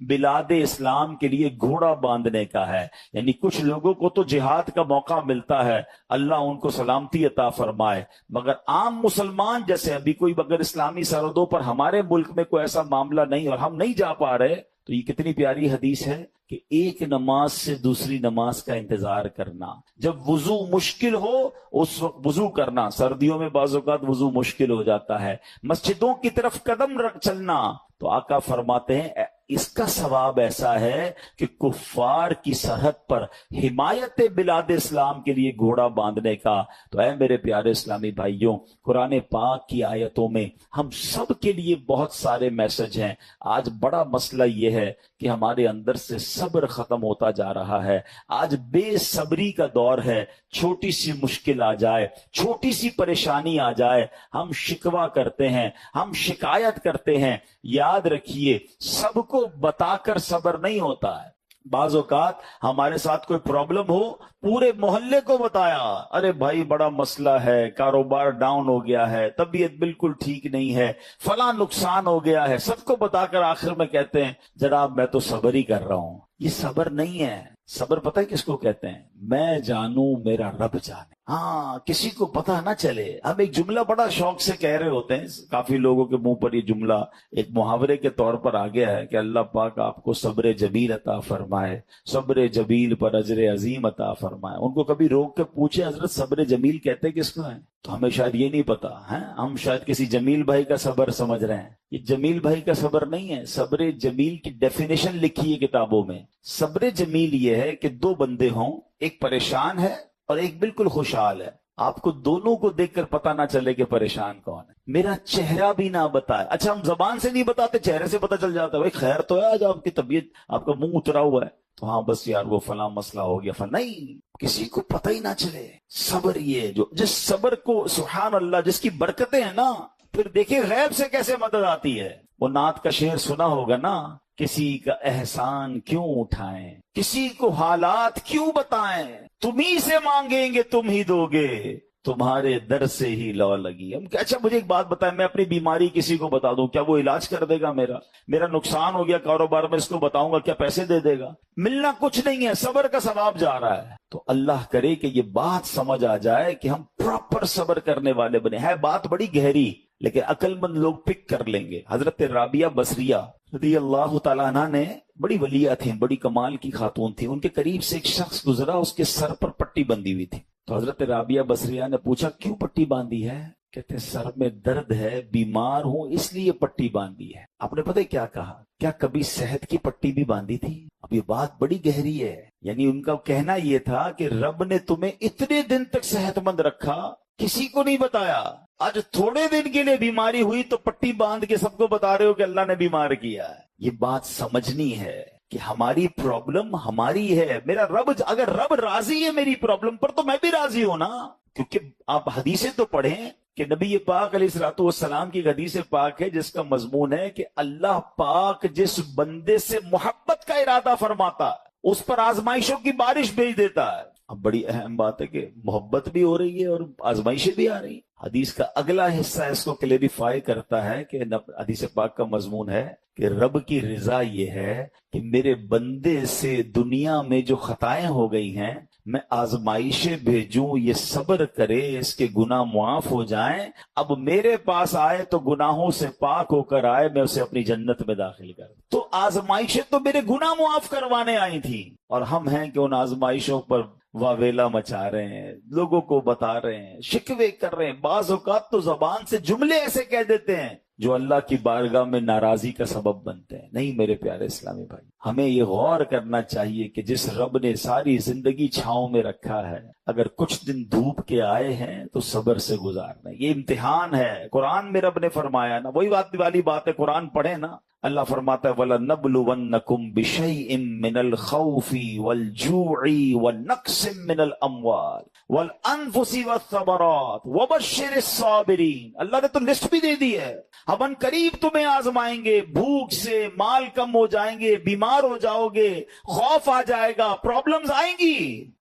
بلاد اسلام کے لیے گھوڑا باندھنے کا ہے۔ یعنی کچھ لوگوں کو تو جہاد کا موقع ملتا ہے، اللہ ان کو سلامتی عطا فرمائے، مگر عام مسلمان جیسے ابھی کوئی اگر اسلامی سرحدوں پر ہمارے ملک میں کوئی ایسا معاملہ نہیں اور ہم نہیں جا پا رہے، تو یہ کتنی پیاری حدیث ہے کہ ایک نماز سے دوسری نماز کا انتظار کرنا، جب وضو مشکل ہو اس وقت وضو کرنا، سردیوں میں بعض اوقات وضو مشکل ہو جاتا ہے، مسجدوں کی طرف قدم رکھ چلنا، تو آقا فرماتے ہیں اس کا ثواب ایسا ہے کہ کفار کی سرحد پر حمایت بلاد اسلام کے لیے گھوڑا باندھنے کا۔ تو اے میرے پیارے اسلامی بھائیوں، قرآن پاک کی آیتوں میں ہم سب کے لیے بہت سارے میسج ہیں۔ آج بڑا مسئلہ یہ ہے کہ ہمارے اندر سے صبر ختم ہوتا جا رہا ہے، آج بے صبری کا دور ہے، چھوٹی سی مشکل آ جائے، چھوٹی سی پریشانی آ جائے، ہم شکوہ کرتے ہیں، ہم شکایت کرتے ہیں۔ یاد رکھیے، سب کو بتا کر صبر نہیں ہوتا ہے۔ بعض اوقات ہمارے ساتھ کوئی پرابلم ہو، پورے محلے کو بتایا، ارے بھائی بڑا مسئلہ ہے، کاروبار ڈاؤن ہو گیا ہے، طبیعت بالکل ٹھیک نہیں ہے، فلاں نقصان ہو گیا ہے، سب کو بتا کر آخر میں کہتے ہیں جناب میں تو صبر ہی کر رہا ہوں۔ یہ صبر نہیں ہے۔ صبر پتہ ہے کس کو کہتے ہیں؟ میں جانوں میرا رب جانے۔ ہاں، کسی کو پتہ نہ چلے۔ ہم ایک جملہ بڑا شوق سے کہہ رہے ہوتے ہیں، کافی لوگوں کے منہ پر یہ جملہ ایک محاورے کے طور پر آ گیا ہے کہ اللہ پاک آپ کو صبر جمیل عطا فرمائے، صبر جمیل پر اجر عظیم عطا فرمائے۔ ان کو کبھی روک کے پوچھے حضرت صبر جمیل کہتے کس کو ہیں؟ تو ہمیں شاید یہ نہیں پتا ہے، ہم شاید کسی جمیل بھائی کا صبر سمجھ رہے ہیں۔ یہ جمیل بھائی کا صبر نہیں ہے۔ صبر جمیل کی ڈیفینیشن لکھی ہے کتابوں میں۔ صبر جمیل یہ ہے کہ دو بندے ہوں، ایک پریشان ہے اور ایک بالکل خوشحال ہے، آپ کو دونوں کو دیکھ کر پتہ نہ چلے کہ پریشان کون ہے، میرا چہرہ بھی نہ بتائے۔ اچھا ہم زبان سے نہیں بتاتے، چہرے سے پتہ چل جاتا ہے، بھائی خیر تو ہے، آج آپ کی طبیعت، آپ کا منہ اترا ہوا ہے تو ہاں بس یار وہ فلاں مسئلہ ہو گیا فلاں، نہیں، کسی کو پتہ ہی نہ چلے۔ صبر یہ جو جس صبر کو سبحان اللہ جس کی برکتیں ہیں نا، پھر دیکھیں غیب سے کیسے مدد آتی ہے۔ وہ نعت کا شعر سنا ہوگا نا، کسی کا احسان کیوں اٹھائیں، کسی کو حالات کیوں بتائیں، تم ہی سے مانگیں گے تم ہی دو گے، تمہارے در سے ہی لو لگی۔ ہم کہ اچھا مجھے ایک بات بتائیں، میں اپنی بیماری کسی کو بتا دوں، کیا وہ علاج کر دے گا؟ میرا نقصان ہو گیا کاروبار میں، اس کو بتاؤں گا کیا پیسے دے دے گا؟ ملنا کچھ نہیں ہے، صبر کا ثواب جا رہا ہے۔ تو اللہ کرے کہ یہ بات سمجھ آ جائے کہ ہم پراپر صبر کرنے والے بنے ہیں۔ بات بڑی گہری لیکن عقل مند لوگ پک کر لیں گے۔ حضرت رابعہ بصریہ رضی اللہ تعالیٰ عنہ نے، بڑی ولیہ تھیں، بڑی کمال کی خاتون تھی، ان کے قریب سے ایک شخص گزرا، اس کے سر پر پٹی بندھی ہوئی تھی۔ تو حضرت رابعہ بصریہ نے پوچھا کیوں پٹی باندھی ہے؟ کہتے سر میں درد ہے، بیمار ہوں اس لیے پٹی باندھی ہے۔ آپ نے پتہ کیا کہا؟ کیا کبھی صحت کی پٹی بھی باندھی تھی؟ اب یہ بات بڑی گہری ہے۔ یعنی ان کا کہنا یہ تھا کہ رب نے تمہیں اتنے دن تک صحت مند رکھا، کسی کو نہیں بتایا، آج تھوڑے دن کے لیے بیماری ہوئی تو پٹی باندھ کے سب کو بتا رہے ہو کہ اللہ نے بیمار کیا ہے۔ یہ بات سمجھنی ہے کہ ہماری پرابلم ہماری ہے، میرا رب، اگر رب راضی ہے میری پرابلم پر تو میں بھی راضی ہوں نا۔ کیونکہ آپ حدیثیں تو پڑھیں کہ نبی پاک علیہ الصلوۃ والسلام کی حدیث پاک ہے جس کا مضمون ہے کہ اللہ پاک جس بندے سے محبت کا ارادہ فرماتا ہے اس پر آزمائشوں کی بارش بھیج دیتا ہے۔ اب بڑی اہم بات ہے کہ محبت بھی ہو رہی ہے اور آزمائشیں بھی آ رہی ہیں۔ حدیث کا اگلا حصہ اس کو کلیریفائی کرتا ہے کہ حدیث پاک کا مضمون ہے کہ رب کی رضا یہ ہے کہ میرے بندے سے دنیا میں جو خطائیں ہو گئی ہیں میں آزمائشیں بھیجوں، یہ صبر کرے، اس کے گناہ معاف ہو جائیں، اب میرے پاس آئے تو گناہوں سے پاک ہو کر آئے، میں اسے اپنی جنت میں داخل کر۔ تو آزمائشیں تو میرے گناہ معاف کروانے آئی تھیں، اور ہم ہیں کہ ان آزمائشوں پر واویلا مچا رہے ہیں، لوگوں کو بتا رہے ہیں، شکوے کر رہے ہیں، بعض اوقات تو زبان سے جملے ایسے کہہ دیتے ہیں جو اللہ کی بارگاہ میں ناراضی کا سبب بنتے ہیں۔ نہیں میرے پیارے اسلامی بھائی، ہمیں یہ غور کرنا چاہیے کہ جس رب نے ساری زندگی چھاؤں میں رکھا ہے، اگر کچھ دن دھوپ کے آئے ہیں تو صبر سے گزارنا، یہ امتحان ہے۔ قرآن میں رب نے فرمایا نا، وہی بات والی بات ہے، قرآن پڑھیں نا، اللہ فرماتا ہے وَلَنَبْلُوَنَّكُمْ بِشَيْءٍ مِّنَ الْخَوْفِ وَالْجُوعِ وَنَقْصٍ مِّنَ الْأَمْوَالِ وَالْأَنفُسِ وَالثَّمَرَاتِ وَبَشِّرِ الصَّابِرِينَ۔ اللہ نے تو لسٹ بھی دے دی ہے، ہم ان قریب تمہیں آزمائیں گے، بھوک سے مال کم ہو جائیں گے، بیمار ہو جاؤ گے، خوف آ جائے گا، پرابلمز آئیں گی،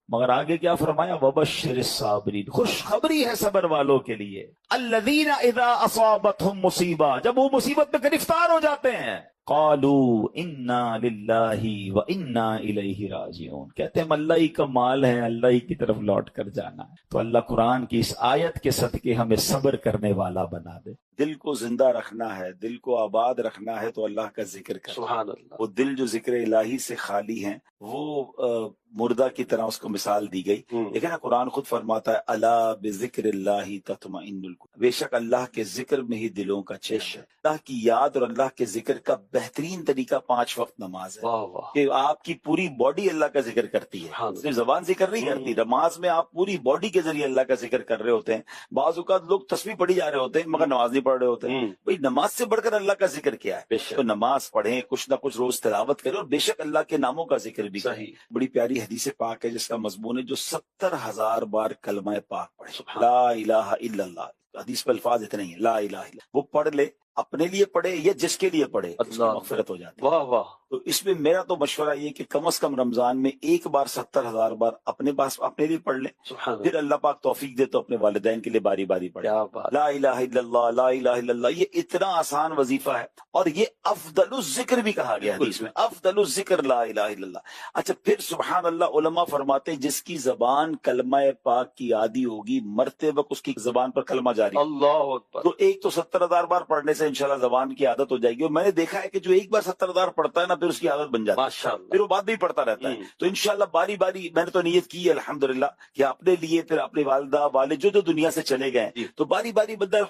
مگر آگے کیا فرمایا؟ وَبَشِّرِ الصَّابِرِينَ، خوشخبری ہے صبر والوں کے لیے۔ الَّذِينَ إِذَا أَصَابَتْهُمْ مُصِیبَہ، جب وہ مصیبت میں گرفتار ہو جاتے ہیں، قالوا انا للہ وانا الیہ راجعون، کہتے ہیں ہم اللہ ہی کا مال ہے، اللہ ہی کی طرف لوٹ کر جانا ہے۔ تو اللہ قرآن کی اس آیت کے صدقے ہمیں صبر کرنے والا بنا دے۔ دل کو زندہ رکھنا ہے، دل کو آباد رکھنا ہے تو اللہ کا ذکر کرنا۔ سبحان اللہ۔ وہ دل جو ذکر الہی سے خالی ہیں وہ مردہ کی طرح اس کو مثال دی گئی، لیکن قرآن خود فرماتا ہے الا بذکر اللہ تطمئن القلوب، بے شک اللہ کے ذکر میں ہی دلوں کا چین ہے۔ اللہ کی یاد اور اللہ کے ذکر کا بہترین طریقہ 5 وقت نماز ہے، کہ آپ کی پوری باڈی اللہ کا ذکر کرتی ہے، صرف زبان ذکر نہیں کرتی۔ نماز میں آپ پوری باڈی کے ذریعے اللہ کا ذکر کر رہے ہوتے ہیں۔ بعض اوقات لوگ تسبیح پڑھی جا رہے ہوتے ہیں مگر نماز نہیں پڑھ رہے ہوتے ہیں۔ بھئی نماز سے بڑھ کر اللہ کا ذکر کیا ہے؟ تو نماز پڑھیں، کچھ نہ کچھ روز تلاوت کریں، اور بے شک اللہ کے ناموں کا ذکر بھی کریں۔ بڑی پیاری حدیث پاک ہے جس کا مضمون ہے جو 70,000 بار کلمہ پاک پڑھے، لا الہ الا اللہ، حدیث پہ الفاظ اتنے ہی ہیں، لا الہ الا، وہ پڑھ لے، اپنے لیے پڑھے یا جس کے لیے پڑھے، مغفرت ہو جاتی ہے۔ واہ واہ۔ تو اس میں میرا تو مشورہ یہ کہ کم از کم رمضان میں ایک بار 70,000 بار اپنے پاس اپنے لیے پڑھ لیں، پھر اللہ پاک توفیق دے تو اپنے والدین کے لیے باری باری پڑھیں۔ لا الہ الا اللہ، لا الہ الا اللہ، یہ اتنا آسان وظیفہ ہے، اور یہ افضل الذکر بھی کہا گیا حدیث میں، افضل الذکر لا الہ الا اللہ۔ اچھا پھر سبحان اللہ، علماء فرماتے ہیں جس کی زبان کلمہ پاک کی عادی ہوگی، مرتے وقت اس کی زبان پر کلمہ جاری، اللہ اکبر، تو ایک تو 70,000 بار پڑھنے سے انشاءاللہ زبان کی عادت ہو جائے گی۔ اور میں نے دیکھا ہے کہ جو ایک بار 70,000 پڑھتا ہے نا، پھر اس کی عادت بن جاتی ہے، پھر وہ بعد بھی پڑھتا رہتا ہے۔ تو انشاءاللہ باری باری میں نے تو نیت کی ہے الحمدللہ کہ اپنے لیے، پھر اپنی والدہ والد جو دنیا سے چلے گئے، تو باری باری بندہ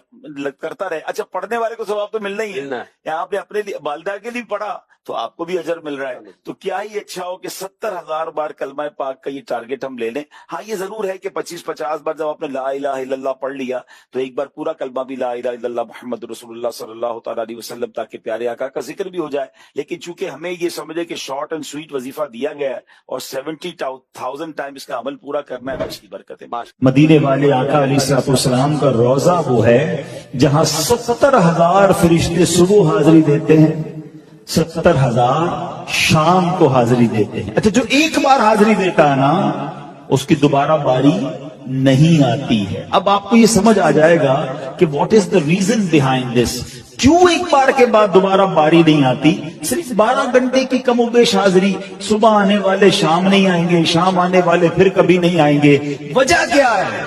کرتا رہے۔ اچھا پڑھنے والے کو ثواب تو ملنا ہی ہے، یہاں پہ اپنے لیے والدہ کے لیے پڑھا تو آپ کو بھی اجر مل رہا ہے، تو کیا ہی اچھا ہو کہ 70,000 بار کلمہ پاک کا یہ ٹارگٹ ہم لے لیں۔ ہاں یہ ضرور ہے کہ 25-50 بار جب آپ نے لا الہ الا اللہ پڑھ لیا تو ایک بار پورا کلمہ بھی لا الہ الا اللہ محمد رسول اللہ صلی اللہ تعالیٰ علیہ وسلم، تاکہ پیارے آقا کا ذکر بھی ہو جائے۔ لیکن چونکہ ہمیں یہ سمجھے کہ شارٹ اینڈ سویٹ وظیفہ دیا گیا ہے اور 70,000 ٹائم اس کا عمل پورا کرنا ہے، اس کی برکت ہے۔ مدینے والے آقا علیہ السلام کا روضہ وہ ہے جہاں 70,000 فرشتے صبح حاضری دیتے ہیں، 70,000 شام کو حاضری دیتے ہیں۔ اچھا جو ایک بار حاضری دیتا ہے نا، اس کی دوبارہ باری نہیں آتی ہے۔ اب آپ کو یہ سمجھ آ جائے گا کہ what is the reason behind this, کیوں ایک بار کے بعد دوبارہ باری نہیں آتی؟ صرف 12 گھنٹے کی کم و بیش حاضری، صبح آنے والے شام نہیں آئیں گے، شام آنے والے پھر کبھی نہیں آئیں گے۔ وجہ کیا ہے؟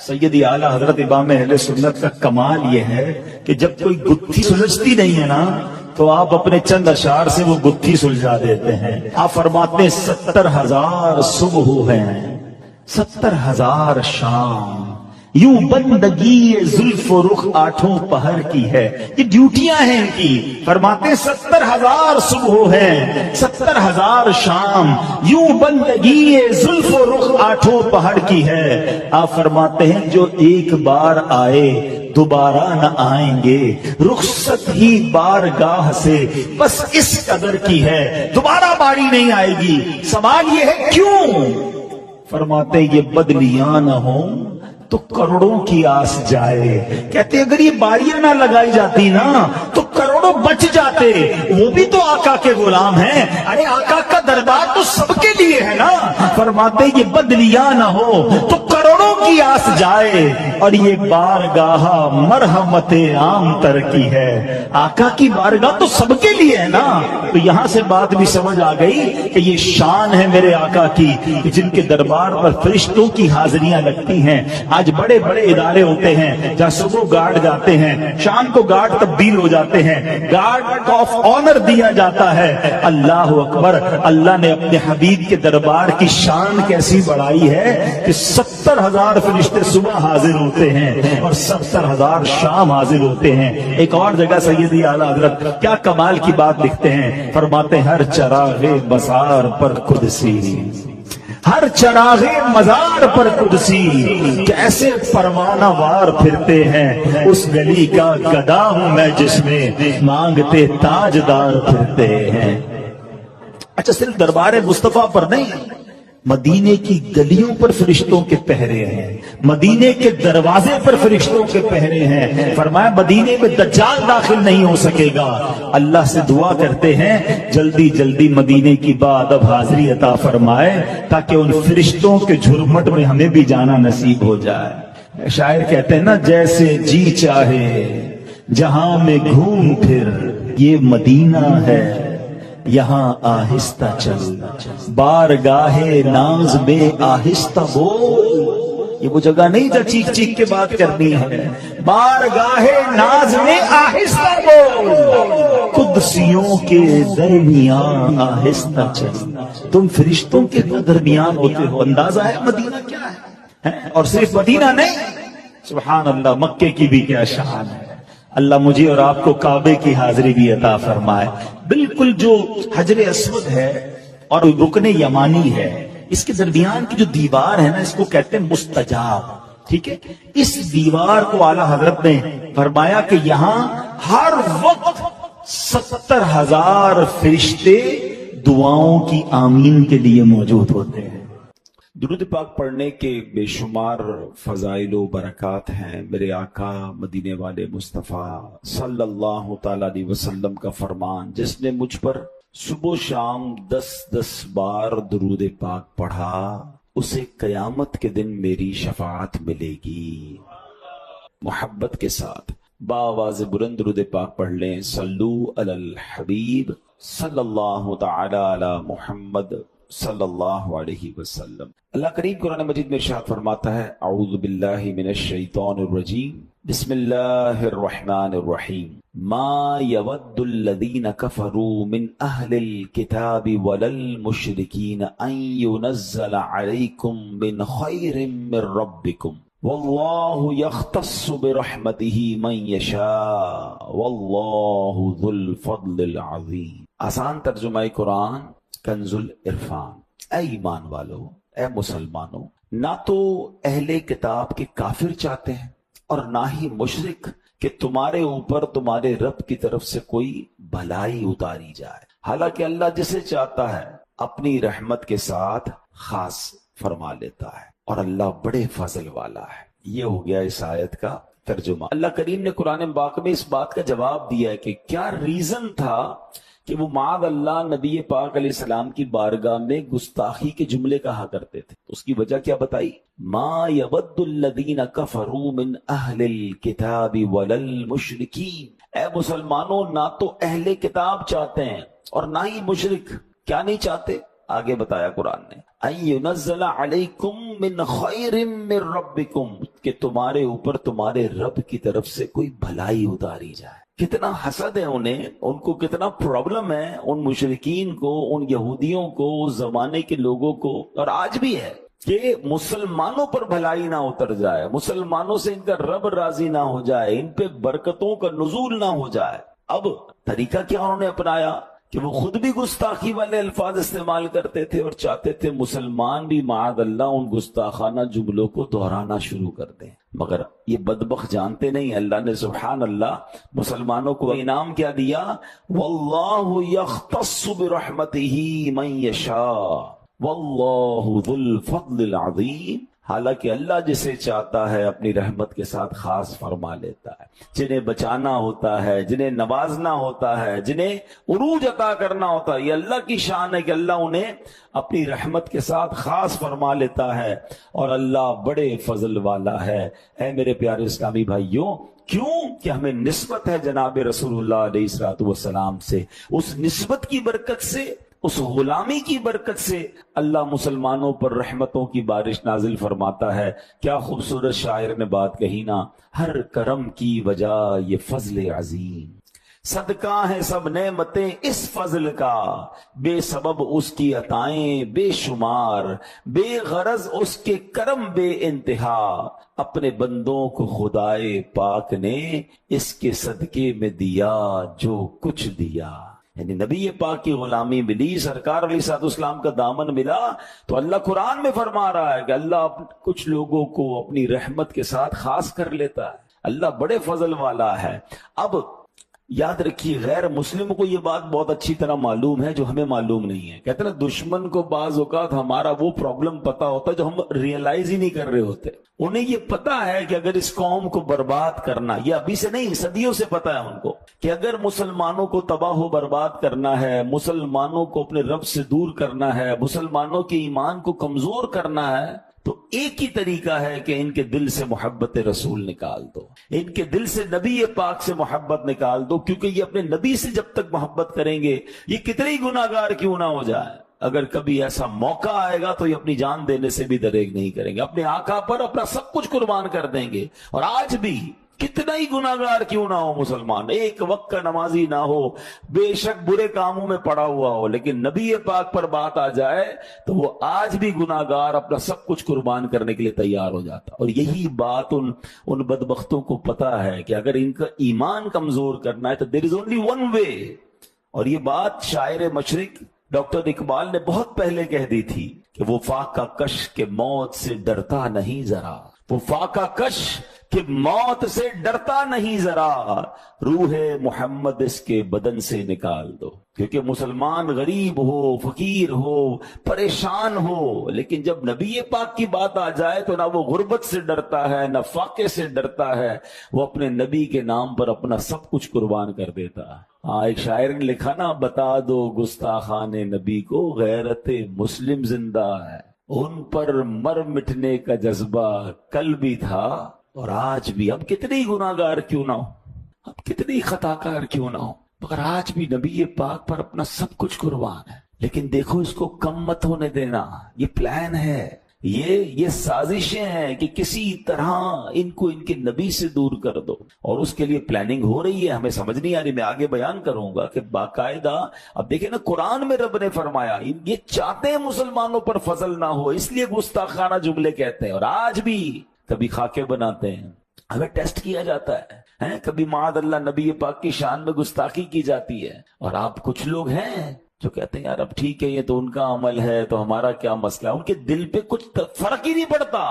سیدی اعلیٰ حضرت امام اہل سنت کا کمال یہ ہے کہ جب کوئی گتھی سلجھتی نہیں ہے نا، تو آپ اپنے چند اشعار سے وہ گتھی سلجھا دیتے ہیں۔ آپ فرماتے ہیں 70,000 صبح ہیں، 70,000 شام، یوں بندگی زلف و رخ 8 پہر کی ہے، یہ ڈیوٹیاں ہیں ان کی۔ فرماتے ہیں 70,000 صبح ہیں، 70,000 شام، یوں بندگی زلف و رخ 8 پہر کی ہے۔ آپ فرماتے ہیں جو ایک بار آئے دوبارہ نہ آئیں گے، رخصت ہی بارگاہ سے بس اس قدر کی ہے، دوبارہ باری نہیں آئے گی۔ سوال یہ ہے کیوں؟ فرماتے ہیں یہ بدلیاں نہ ہوں تو کروڑوں کی آس جائے۔ کہتے ہیں اگر یہ باریاں نہ لگائی جاتی نا تو کروڑوں بچ جاتے، وہ بھی تو آقا کے غلام ہیں، ارے آقا کا دربار تو سب کے لیے ہے نا۔ فرماتے یہ بدلیاں نہ ہو تو کروڑوں کی آس جائے، اور یہ بارگاہ مرحمت عام تر کی ہے، آقا کی بارگاہ تو سب کے لیے ہے نا۔ تو یہاں سے بات بھی سمجھ آ گئی کہ یہ شان ہے میرے آقا کی، جن کے دربار پر فرشتوں کی حاضریاں لگتی ہیں۔ آج بڑے بڑے ادارے ہوتے ہیں جہاں صبح گارڈ جاتے ہیں، شام کو گارڈ تبدیل ہو جاتے ہیں، گارڈ آف آنر دیا جاتا ہے۔ اللہ اکبر، اللہ نے اپنے حبیب کے دربار کی شان شان کیسی بڑائی ہے کہ 70,000 فرشتے صبح حاضر ہوتے ہیں اور 70,000 شام حاضر ہوتے ہیں. ایک اور جگہ سیدی اعلیٰ حضرت کیا کمال کی بات لکھتے ہیں، فرماتے ہیں ہر چراغ مزار پر قدسی، ہر چراغ مزار پر قدسی، کیسے پروانہ وار پھرتے ہیں، اس گلی کا گدا ہوں میں جس میں مانگتے تاجدار پھرتے ہیں. اچھا صرف دربار مصطفیٰ پر نہیں، مدینے کی گلیوں پر فرشتوں کے پہرے ہیں، مدینے کے دروازے پر فرشتوں کے پہرے ہیں. فرمایا مدینے میں دجال داخل نہیں ہو سکے گا. اللہ سے دعا کرتے ہیں جلدی جلدی مدینے کی بادب حاضری عطا فرمائے تاکہ ان فرشتوں کے جھرمٹ میں ہمیں بھی جانا نصیب ہو جائے. شاعر کہتے ہیں نا، جیسے جی چاہے جہاں میں گھوم پھر، یہ مدینہ ہے یہاں آہستہ چل، بارگاہ ناز میں آہستہ بول. یہ وہ جگہ نہیں جہاں چیخ چیخ کے بات کرنی ہے، بارگاہ ناز میں آہستہ بول، قدسیوں کے درمیان آہستہ چل. تم فرشتوں کے درمیان ہوتے ہو. اندازہ ہے مدینہ کیا ہے؟ اور صرف مدینہ نہیں، سبحان اللہ، مکے کی بھی کیا شان ہے. اللہ مجھے اور آپ کو کعبے کی حاضری بھی عطا فرمائے. بالکل جو حجر اسود ہے اور رکن یمانی ہے، اس کے درمیان کی جو دیوار ہے نا، اس کو کہتے ہیں مستجاب. ٹھیک ہے، اس دیوار کو اعلیٰ حضرت نے فرمایا کہ یہاں ہر وقت 70,000 فرشتے دعاؤں کی آمین کے لیے موجود ہوتے ہیں. درود پاک پڑھنے کے بے شمار فضائل و برکات ہیں. میرے آقا مدینے والے مصطفیٰ صلی اللہ تعالی علیہ وسلم کا فرمان، جس نے مجھ پر صبح و شام 10 بار درود پاک پڑھا، اسے قیامت کے دن میری شفاعت ملے گی. محبت کے ساتھ بآواز بلند درود پاک پڑھ لیں. صلو علی الحبیب صلی اللہ تعالی علی محمد صلی اللہ علیہ وسلم. اللہ کریم قرآن مجید میں ارشاد فرماتا ہے، اعوذ باللہ من الشیطان الرجیم، بسم اللہ الرحمن الرحیم. ما یود الذین کفروا من اہل الکتاب ولا المشرکین ان ینزل علیکم من خیر من ربکم واللہ یختص برحمتہ من یشاء واللہ ذو الفضل العظیم. آسان ترجمہ قرآن کنز العرفان. اے ایمان والو، اے مسلمانوں، نہ تو اہل کتاب کے کافر چاہتے ہیں اور نہ ہی مشرک کہ تمہارے اوپر تمہارے رب کی طرف سے کوئی بھلائی اتاری جائے. حالانکہ اللہ جسے چاہتا ہے اپنی رحمت کے ساتھ خاص فرما لیتا ہے، اور اللہ بڑے فضل والا ہے. یہ ہو گیا اس آیت کا ترجمہ. اللہ کریم نے قرآن پاک میں اس بات کا جواب دیا ہے کہ کیا ریزن تھا کہ وہ معاذ اللہ نبی پاک علیہ السلام کی بارگاہ میں گستاخی کے جملے کہا کرتے تھے. اس کی وجہ کیا بتائی؟ ما یود الذین کفروا من اہل الکتاب ولا المشرکین. اے مسلمانوں، نہ تو اہل کتاب چاہتے ہیں اور نہ ہی مشرک. کیا نہیں چاہتے؟ آگے بتایا قرآن نے، ان ینزل علیکم من خیر من ربکم، کہ تمہارے اوپر تمہارے رب کی طرف سے کوئی بھلائی اتاری جائے. کتنا حسد ہے انہیں، ان کو کتنا پرابلم ہے، ان مشرکین کو، ان یہودیوں کو، اس زمانے کے لوگوں کو، اور آج بھی ہے، کہ مسلمانوں پر بھلائی نہ اتر جائے، مسلمانوں سے ان کا رب راضی نہ ہو جائے، ان پہ برکتوں کا نزول نہ ہو جائے. اب طریقہ کیا انہوں نے اپنایا کہ وہ خود بھی گستاخی والے الفاظ استعمال کرتے تھے اور چاہتے تھے مسلمان بھی معاذ اللہ ان گستاخانہ جملوں کو دہرانا شروع کر دیں. مگر یہ بدبخت جانتے نہیں، اللہ نے سبحان اللہ مسلمانوں کو انعام کیا دیا، واللہ یختص برحمتہ من یشاء واللہ ذو الفضل العظیم. حالانکہ اللہ جسے چاہتا ہے اپنی رحمت کے ساتھ خاص فرما لیتا ہے. جنہیں بچانا ہوتا ہے، جنہیں نوازنا ہوتا ہے، جنہیں عروج عطا کرنا ہوتا ہے، یہ اللہ کی شان ہے کہ اللہ انہیں اپنی رحمت کے ساتھ خاص فرما لیتا ہے، اور اللہ بڑے فضل والا ہے. اے میرے پیارے اسلامی بھائیوں، کیوں کہ ہمیں نسبت ہے جناب رسول اللہ علیہ الصلوۃ والسلام سے. اس نسبت کی برکت سے، اس غلامی کی برکت سے اللہ مسلمانوں پر رحمتوں کی بارش نازل فرماتا ہے. کیا خوبصورت شاعر نے بات کہی نا، ہر کرم کی وجہ یہ فضل عظیم. صدقہ ہے سب نعمتیں اس فضل کا، بے سبب اس کی عطائیں بے شمار، بے غرض اس کے کرم بے انتہا، اپنے بندوں کو خدائے پاک نے اس کے صدقے میں دیا جو کچھ دیا۔ یعنی نبی پاک کی غلامی ملی، سرکار علیہ الصلوۃ والسلام کا دامن ملا، تو اللہ قرآن میں فرما رہا ہے کہ اللہ کچھ لوگوں کو اپنی رحمت کے ساتھ خاص کر لیتا ہے، اللہ بڑے فضل والا ہے۔ اب یاد رکھیے، غیر مسلم کو یہ بات بہت اچھی طرح معلوم ہے جو ہمیں معلوم نہیں ہے۔ کہتے ہیں نا، دشمن کو بعض اوقات ہمارا وہ پرابلم پتا ہوتا ہے جو ہم ریئلائز ہی نہیں کر رہے ہوتے۔ انہیں یہ پتا ہے کہ اگر اس قوم کو برباد کرنا، یہ ابھی سے نہیں، صدیوں سے پتا ہے ان کو، کہ اگر مسلمانوں کو تباہ و برباد کرنا ہے، مسلمانوں کو اپنے رب سے دور کرنا ہے، مسلمانوں کے ایمان کو کمزور کرنا ہے، تو ایک ہی طریقہ ہے کہ ان کے دل سے محبت رسول نکال دو، ان کے دل سے نبی پاک سے محبت نکال دو، کیونکہ یہ اپنے نبی سے جب تک محبت کریں گے، یہ کتنے گناہگار کیوں نہ ہو جائے، اگر کبھی ایسا موقع آئے گا تو یہ اپنی جان دینے سے بھی دریغ نہیں کریں گے، اپنے آقا پر اپنا سب کچھ قربان کر دیں گے۔ اور آج بھی کتنا ہی گناہگار کیوں نہ ہو مسلمان، ایک وقت کا نمازی نہ ہو، بے شک برے کاموں میں پڑا ہوا ہو، لیکن نبی پاک پر بات آ جائے تو وہ آج بھی گناہگار اپنا سب کچھ قربان کرنے کے لیے تیار ہو جاتا۔ اور یہی بات ان بدبختوں کو پتا ہے کہ اگر ان کا ایمان کمزور کرنا ہے تو there is only one way۔ اور یہ بات شاعر مشرق ڈاکٹر اقبال نے بہت پہلے کہہ دی تھی کہ وہ فاقہ کش کے موت سے ڈرتا نہیں ذرا، وہ فاقہ کش کہ موت سے ڈرتا نہیں ذرا، روح محمد اس کے بدن سے نکال دو۔ کیونکہ مسلمان غریب ہو، فقیر ہو، پریشان ہو، لیکن جب نبی پاک کی بات آ جائے تو نہ وہ غربت سے ڈرتا ہے، نہ فاقے سے ڈرتا ہے، وہ اپنے نبی کے نام پر اپنا سب کچھ قربان کر دیتا ہے۔ ہاں، ایک شاعر نے لکھا نا، بتا دو گستاخان نبی کو غیرت مسلم زندہ ہے، ان پر مر مٹنے کا جذبہ کل بھی تھا اور آج بھی۔ اب کتنی گناہگار کیوں نہ ہو، اب کتنی خطا کار کیوں نہ ہو، مگر آج بھی نبی پاک پر اپنا سب کچھ قربان ہے۔ لیکن دیکھو، اس کو کم مت ہونے دینا، یہ پلان ہے، یہ سازشیں ہیں کہ کسی طرح ان کو ان کے نبی سے دور کر دو، اور اس کے لیے پلاننگ ہو رہی ہے، ہمیں سمجھ نہیں آ رہی۔ میں آگے بیان کروں گا کہ باقاعدہ اب دیکھیں نا، قرآن میں رب نے فرمایا یہ چاہتے ہیں مسلمانوں پر فضل نہ ہو، اس لیے گستاخانہ جملے کہتے ہیں، اور آج بھی کبھی خاکے بناتے ہیں، ہمیں ٹیسٹ کیا جاتا ہے، کبھی معاذ اللہ نبی پاک کی شان میں گستاخی کی جاتی ہے، اور آپ کچھ لوگ ہیں جو کہتے ہیں یار اب ٹھیک ہے، یہ تو ان کا عمل ہے تو ہمارا کیا مسئلہ ہے، ان کے دل پہ کچھ فرق ہی نہیں پڑتا۔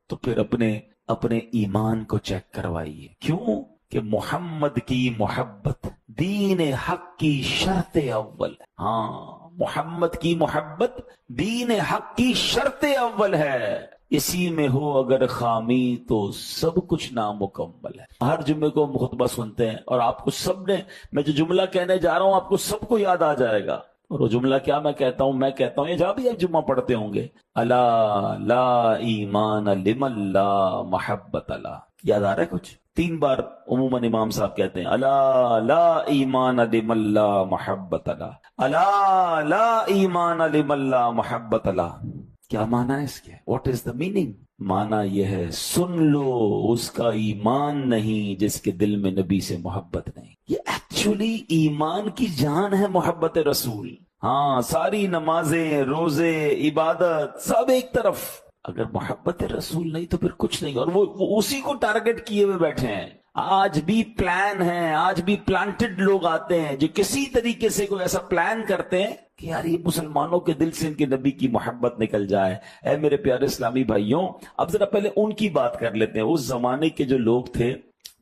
تو پھر اپنے ایمان کو چیک کروائیے، کیوں کہ محمد کی محبت دین حق کی شرط اول ہے۔ ہاں، محمد کی محبت دین حق کی شرط اول ہے، اسی میں ہو اگر خامی تو سب کچھ نامکمل ہے۔ ہر جمعے کو ہم خطبہ سنتے ہیں، اور آپ کو سب نے، میں جو جملہ کہنے جا رہا ہوں آپ کو سب کو یاد آ جائے گا، اور وہ جملہ کیا میں کہتا ہوں، یہ جہاں بھی آپ جمعہ پڑھتے ہوں گے، الا لا ایمان لمن لا محبت لا۔ یاد آ رہا ہے کچھ؟ 3 بار عموماً امام صاحب کہتے ہیں، الا لا ایمان لمن لا محبت لا، الا لا ایمان لمن لا محبت لا۔ کیا معنی ہے اس کے؟ What is the meaning? معنی یہ ہے، سن لو اس کا ایمان نہیں جس کے دل میں نبی سے محبت نہیں۔ یہ ایکچولی ایمان کی جان ہے محبت رسول۔ ہاں، ساری نمازیں، روزے، عبادت سب ایک طرف، اگر محبت رسول نہیں تو پھر کچھ نہیں، اور وہ اسی کو ٹارگٹ کیے ہوئے بیٹھے ہیں۔ آج بھی پلان ہیں، آج بھی پلانٹڈ لوگ آتے ہیں جو کسی طریقے سے کوئی ایسا پلان کرتے ہیں کہ یار یہ مسلمانوں کے دل سے ان کے نبی کی محبت نکل جائے۔ اے میرے پیارے اسلامی بھائیوں، اب ذرا پہلے ان کی بات کر لیتے ہیں۔ اس زمانے کے جو لوگ تھے،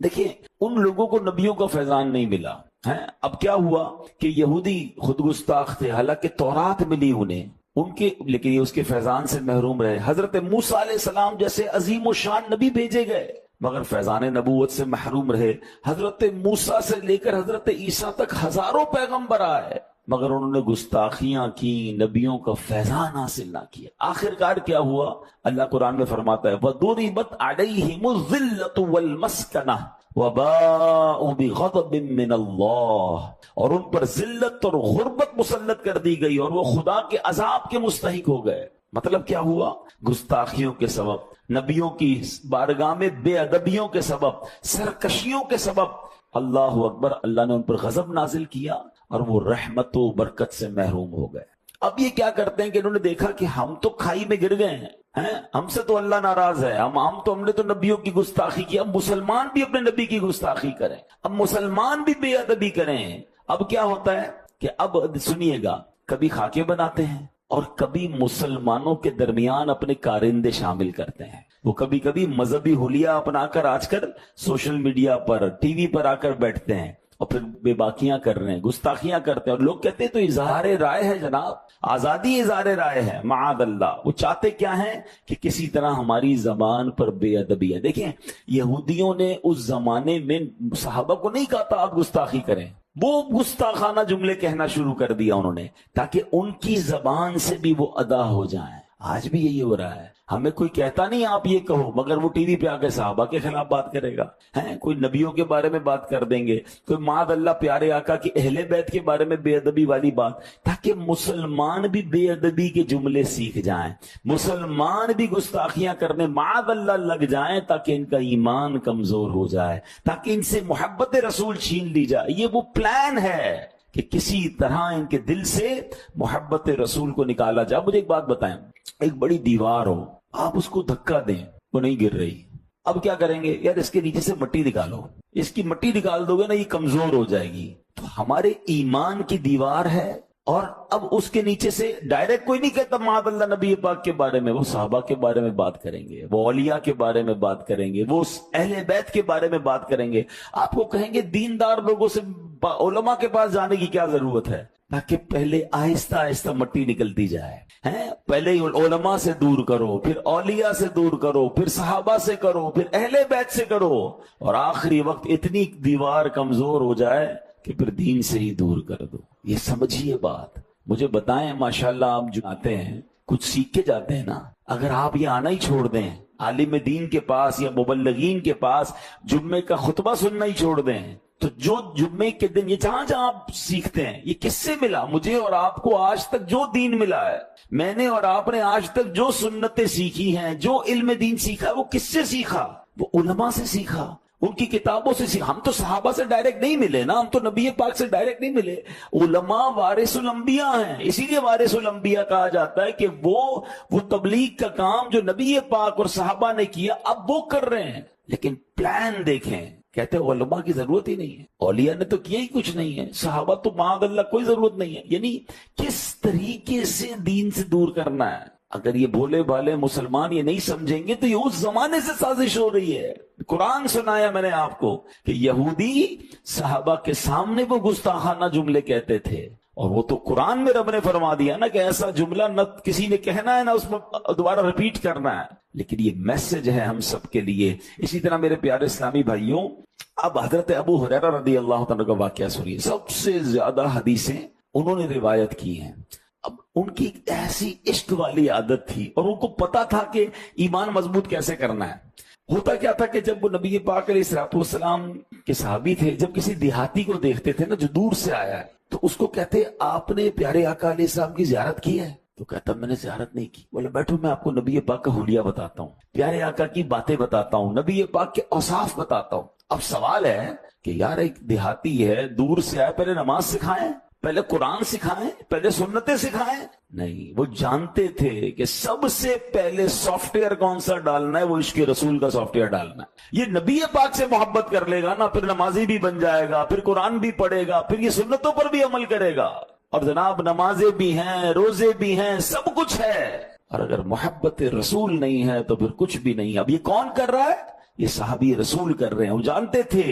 دیکھیں ان لوگوں کو نبیوں کا فیضان نہیں ملا ہے۔ اب کیا ہوا کہ یہودی خود گستاخ تھے، حالانکہ تورات ملی انہیں ان کے، لیکن یہ اس کے فیضان سے محروم رہے۔ حضرت موسیٰ علیہ السلام جیسے عظیم و شان نبی بھیجے گئے مگر فیضان نبوت سے محروم رہے۔ حضرت موسیٰ سے لے کر حضرت عیسیٰ تک ہزاروں پیغمبر آئے مگر انہوں نے گستاخیاں کی، نبیوں کا فیضان حاصل نہ کیا۔ آخرکار کیا ہوا؟ اللہ قرآن میں فرماتا ہے وَضُرِبَتْ عَلَيْهِمُ الذِّلَّةُ وَالْمَسْكَنَةُ وَبَاءُوا بِغَضَبٍ مِّنَ اللَّهِ، اور ان پر ذلت اور غربت مسلط کر دی گئی اور وہ خدا کے عذاب کے مستحق ہو گئے۔ مطلب کیا ہوا؟ گستاخیوں کے سبب، نبیوں کی بارگاہ میں بے ادبیوں کے سبب، سرکشیوں کے سبب اللہ اکبر، اللہ نے ان پر غضب نازل کیا اور وہ رحمت و برکت سے محروم ہو گئے۔ اب یہ کیا کرتے ہیں کہ انہوں نے دیکھا کہ ہم تو کھائی میں گر گئے ہیں، ہم سے تو اللہ ناراض ہے، ہم نے تو نبیوں کی گستاخی کی، اب مسلمان بھی اپنے نبی کی گستاخی کریں، اب مسلمان بھی بے ادبی کریں۔ اب کیا ہوتا ہے کہ اب سنیے گا، کبھی خاکے بناتے ہیں اور کبھی مسلمانوں کے درمیان اپنے کارندے شامل کرتے ہیں۔ وہ کبھی کبھی مذہبی حلیہ اپنا کر آج کل سوشل میڈیا پر، ٹی وی پر آ کر بیٹھتے ہیں اور پھر بے باکیاں کر رہے ہیں، گستاخیاں کرتے ہیں، اور لوگ کہتے ہیں تو اظہار رائے ہے جناب، آزادی اظہار رائے ہے، معاذ اللہ۔ وہ چاہتے کیا ہیں کہ کسی طرح ہماری زبان پر بے ادبی ہے۔ دیکھیں، یہودیوں نے اس زمانے میں صحابہ کو نہیں کہا تھا آپ گستاخی کریں، وہ گستاخانہ جملے کہنا شروع کر دیا انہوں نے، تاکہ ان کی زبان سے بھی وہ ادا ہو جائیں۔ آج بھی یہی ہو رہا ہے، ہمیں کوئی کہتا نہیں آپ یہ کہو، مگر وہ ٹی وی پہ آ کے صحابہ کے خلاف بات کرے گا، کوئی نبیوں کے بارے میں بات کر دیں گے، کوئی معاذ اللہ پیارے آقا کی اہل بیت کے بارے میں بے ادبی والی بات، تاکہ مسلمان بھی بے ادبی کے جملے سیکھ جائیں، مسلمان بھی گستاخیاں کرنے معاذ اللہ لگ جائیں، تاکہ ان کا ایمان کمزور ہو جائے، تاکہ ان سے محبت رسول چھین لی جائے۔ یہ وہ پلان ہے کہ کسی طرح ان کے دل سے محبت رسول کو نکالا جائے۔ مجھے ایک بات بتائیں، ایک بڑی دیوار ہو، آپ اس کو دھکا دیں، وہ نہیں گر رہی، اب کیا کریں گے؟ یار اس کے نیچے سے مٹی نکالو، اس کی مٹی نکال دو گے نا، یہ کمزور ہو جائے گی۔ تو ہمارے ایمان کی دیوار ہے، اور اب اس کے نیچے سے ڈائریکٹ کوئی نہیں کہتا معاذ اللہ نبی پاک کے بارے میں، وہ صحابہ کے بارے میں بات کریں گے، وہ اولیاء کے بارے میں بات کریں گے، وہ اہل بیت کے بارے میں بات کریں گے۔ آپ کو کہیں گے دیندار لوگوں سے علماء کے پاس جانے کی کیا ضرورت ہے؟ تاکہ پہلے آہستہ آہستہ مٹی نکلتی جائے، پہلے علماء سے دور کرو، پھر اولیاء سے دور کرو، پھر صحابہ سے کرو، پھر اہل بیت سے کرو، اور آخری وقت اتنی دیوار کمزور ہو جائے کہ پھر دین سے ہی دور کر دو۔ یہ سمجھیے بات۔ مجھے بتائیں، ماشاءاللہ آپ جو آتے ہیں کچھ سیکھ کے جاتے ہیں نا، اگر آپ یہ آنا ہی چھوڑ دیں عالم دین کے پاس یا مبلغین کے پاس، جمعے کا خطبہ سننا ہی چھوڑ دیں، تو جو جمعے کے دن یہ جہاں جہاں آپ سیکھتے ہیں، یہ کس سے ملا؟ مجھے اور آپ کو آج تک جو دین ملا ہے، میں نے اور آپ نے آج تک جو سنتیں سیکھی ہیں، جو علم دین سیکھا ہے، وہ کس سے سیکھا؟ وہ علماء سے سیکھا، ان کی کتابوں سے سیکھا۔ ہم تو صحابہ سے ڈائریکٹ نہیں ملے نا، ہم تو نبی پاک سے ڈائریکٹ نہیں ملے۔ علماء وارث الانبیاء ہیں، اسی لیے وارث الانبیاء کہا جاتا ہے کہ وہ تبلیغ کا کام جو نبی پاک اور صحابہ نے کیا اب وہ کر رہے ہیں۔ لیکن پلان دیکھیں، کہتے ہیں علماء کی ضرورت ہی نہیں ہے، اولیاء نے تو کیا ہی کچھ نہیں ہے، صحابہ تو معاذ اللہ کوئی ضرورت نہیں ہے۔ یعنی کس طریقے سے دین سے دور کرنا ہے۔ اگر یہ بھولے بھالے مسلمان یہ نہیں سمجھیں گے تو یہ اس زمانے سے سازش ہو رہی ہے۔ قرآن سنایا میں نے آپ کو کہ یہودی صحابہ کے سامنے وہ گستاخانہ جملے کہتے تھے، اور وہ تو قرآن میں رب نے فرما دیا نا کہ ایسا جملہ نہ کسی نے کہنا ہے نہ اس میں دوبارہ ریپیٹ کرنا ہے۔ لیکن یہ میسج ہے ہم سب کے لیے۔ اسی طرح میرے پیارے اسلامی بھائیوں، اب حضرت ابو ہریرہ رضی اللہ تعالیٰ کا واقعہ سنیے۔ سب سے زیادہ حدیثیں انہوں نے روایت کی ہیں۔ اب ان کی ایسی عشق والی عادت تھی، اور ان کو پتا تھا کہ ایمان مضبوط کیسے کرنا ہے۔ ہوتا کیا تھا کہ جب وہ نبی پاک علیہ الصلوۃ والسلام کے صحابی تھے، جب کسی دیہاتی کو دیکھتے تھے نا جو دور سے آیا ہے، تو اس کو کہتے آپ نے پیارے آقا علیہ السلام کی زیارت کی ہے؟ تو کہتا میں نے زیارت نہیں کی۔ بولے بیٹھو میں آپ کو نبی پاک کا حلیہ بتاتا ہوں، پیارے آقا کی باتیں بتاتا ہوں، نبی پاک کے اوصاف بتاتا ہوں۔ اب سوال ہے کہ یار ایک دیہاتی ہے، دور سے آئے، پہلے نماز سکھائیں، پہلے قرآن سکھائیں، پہلے سنتیں سکھائیں؟ نہیں، وہ جانتے تھے کہ سب سے پہلے سافٹ ویئر کون سا ڈالنا ہے، وہ عشق رسول کا سافٹ ویئر ڈالنا ہے۔ یہ نبی پاک سے محبت کر لے گا نا، پھر نمازی بھی بن جائے گا، پھر قرآن بھی پڑھے گا، پھر یہ سنتوں پر بھی عمل کرے گا، اور جناب نمازیں بھی ہیں، روزے بھی ہیں، سب کچھ ہے۔ اور اگر محبت رسول نہیں ہے تو پھر کچھ بھی نہیں ہے۔ اب یہ کون کر رہا ہے؟ یہ صحابی رسول کر رہے ہیں۔ وہ جانتے تھے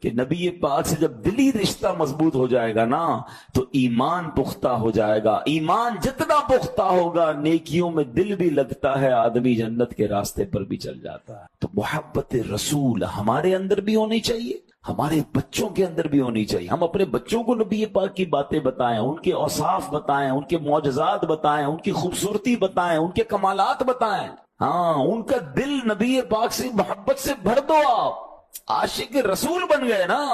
کہ نبی پاک سے جب دلی رشتہ مضبوط ہو جائے گا نا تو ایمان پختہ ہو جائے گا۔ ایمان جتنا پختہ ہوگا، نیکیوں میں دل بھی لگتا ہے، آدمی جنت کے راستے پر بھی چل جاتا ہے۔ تو محبت رسول ہمارے اندر بھی ہونی چاہیے، ہمارے بچوں کے اندر بھی ہونی چاہیے۔ ہم اپنے بچوں کو نبی پاک کی باتیں بتائیں، ان کے اوصاف بتائیں، ان کے معجزات بتائیں، ان کی خوبصورتی بتائیں، ان کے کمالات بتائیں۔ ہاں، ان کا دل نبی پاک سے محبت سے بھر دو۔ آپ عاشق رسول بن گئے نا،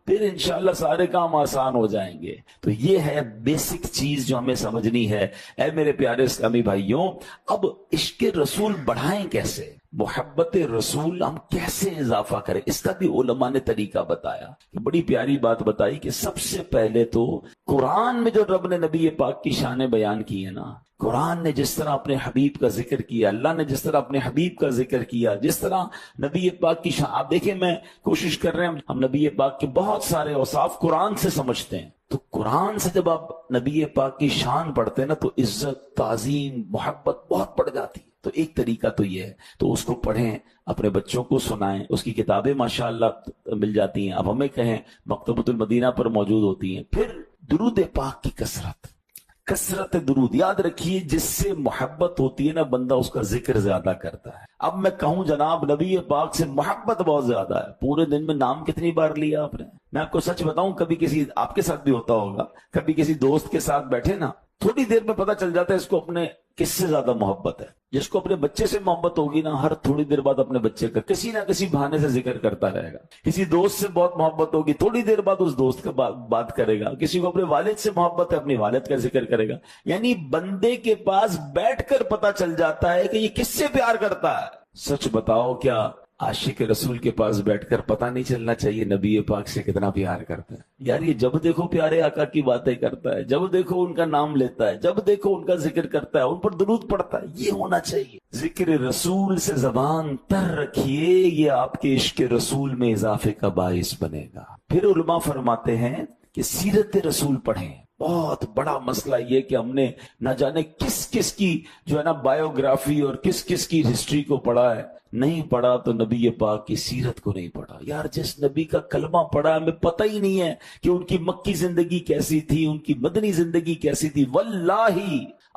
پھر انشاءاللہ سارے کام آسان ہو جائیں گے۔ تو یہ ہے بیسک چیز جو ہمیں سمجھنی ہے۔ اے میرے پیارے اسلامی بھائیوں، اب عشق رسول بڑھائیں کیسے؟ محبت رسول ہم کیسے اضافہ کریں، اس کا بھی علماء نے طریقہ بتایا، بڑی پیاری بات بتائی کہ سب سے پہلے تو قرآن میں جو رب نے نبی پاک کی شانیں بیان کی ہے نا، قرآن نے جس طرح اپنے حبیب کا ذکر کیا، اللہ نے جس طرح اپنے حبیب کا ذکر کیا، جس طرح نبی پاک کی شان، آپ دیکھیں میں کوشش کر رہے ہیں ہم نبی پاک کے بہت سارے اوصاف قرآن سے سمجھتے ہیں، تو قرآن سے جب آپ نبی پاک کی شان پڑھتے ہیں نا تو عزت، تعظیم، محبت بہت بڑھ جاتی ہے۔ تو ایک طریقہ تو یہ ہے، تو اس کو پڑھیں، اپنے بچوں کو سنائیں، اس کی کتابیں ماشاءاللہ مل جاتی ہیں، اب ہمیں کہیں مکتبۃ المدینہ پر موجود ہوتی ہیں۔ پھر درود پاک کی کثرت درود، یاد رکھیے جس سے محبت ہوتی ہے نا بندہ اس کا ذکر زیادہ کرتا ہے۔ اب میں کہوں جناب نبی پاک سے محبت بہت زیادہ ہے، پورے دن میں نام کتنی بار لیا آپ نے؟ میں آپ کو سچ بتاؤں، کبھی کسی آپ کے ساتھ بھی ہوتا ہوگا، کبھی کسی دوست کے ساتھ بیٹھے نا، تھوڑی دیر میں پتہ چل جاتا ہے اس کو اپنے کس سے زیادہ محبت ہے۔ جس کو اپنے بچے سے محبت ہوگی نا، ہر تھوڑی دیر بعد اپنے بچے کا کسی نہ کسی بہانے سے ذکر کرتا رہے گا۔ کسی دوست سے بہت محبت ہوگی، تھوڑی دیر بعد اس دوست کا بات کرے گا۔ کسی کو اپنے والد سے محبت ہے، اپنی والد کا ذکر کرے گا۔ یعنی بندے کے پاس بیٹھ کر پتہ چل جاتا ہے کہ یہ کس سے پیار کرتا ہے۔ سچ بتاؤ، کیا عاشق رسول کے پاس بیٹھ کر پتہ نہیں چلنا چاہیے نبی پاک سے کتنا پیار کرتا ہے؟ یار یہ جب دیکھو پیارے آقا کی باتیں کرتا ہے، جب دیکھو ان کا نام لیتا ہے، جب دیکھو ان کا ذکر کرتا ہے، ان پر درود پڑتا ہے، یہ ہونا چاہیے۔ ذکر رسول سے زبان تر رکھیے، یہ آپ کے عشق رسول میں اضافے کا باعث بنے گا۔ پھر علماء فرماتے ہیں کہ سیرت رسول پڑھیں۔ بہت بڑا مسئلہ یہ کہ ہم نے نہ جانے کس کس کی جو ہے نا بایوگرافی اور کس کس کی ہسٹری کو پڑھا ہے، نہیں پڑھا تو نبی پاک کی سیرت کو نہیں پڑھا۔ یار جس نبی کا کلمہ پڑھا ہمیں پتہ ہی نہیں ہے کہ ان کی مکی زندگی کیسی تھی، ان کی مدنی زندگی کیسی تھی۔ واللہ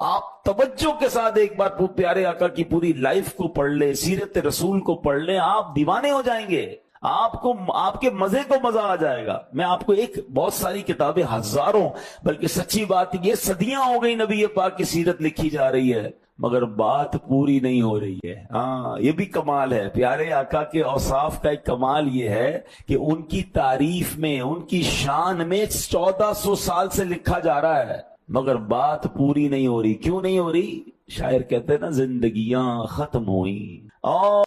آپ توجہ کے ساتھ ایک بار پیارے آقا کی پوری لائف کو پڑھ لیں، سیرت رسول کو پڑھ لیں، آپ دیوانے ہو جائیں گے، آپ کے مزے کو مزہ آ جائے گا۔ میں آپ کو ایک بہت ساری کتابیں، ہزاروں، بلکہ سچی بات یہ صدیاں ہو گئی نبی پاک کی سیرت لکھی جا رہی ہے، مگر بات پوری نہیں ہو رہی ہے۔ ہاں یہ بھی کمال ہے، پیارے آقا کے اوصاف کا ایک کمال یہ ہے کہ ان کی تعریف میں، ان کی شان میں 1400 سال سے لکھا جا رہا ہے، مگر بات پوری نہیں ہو رہی۔ کیوں نہیں ہو رہی؟ شاعر کہتے ہیں نا، زندگیاں ختم ہوئیں اور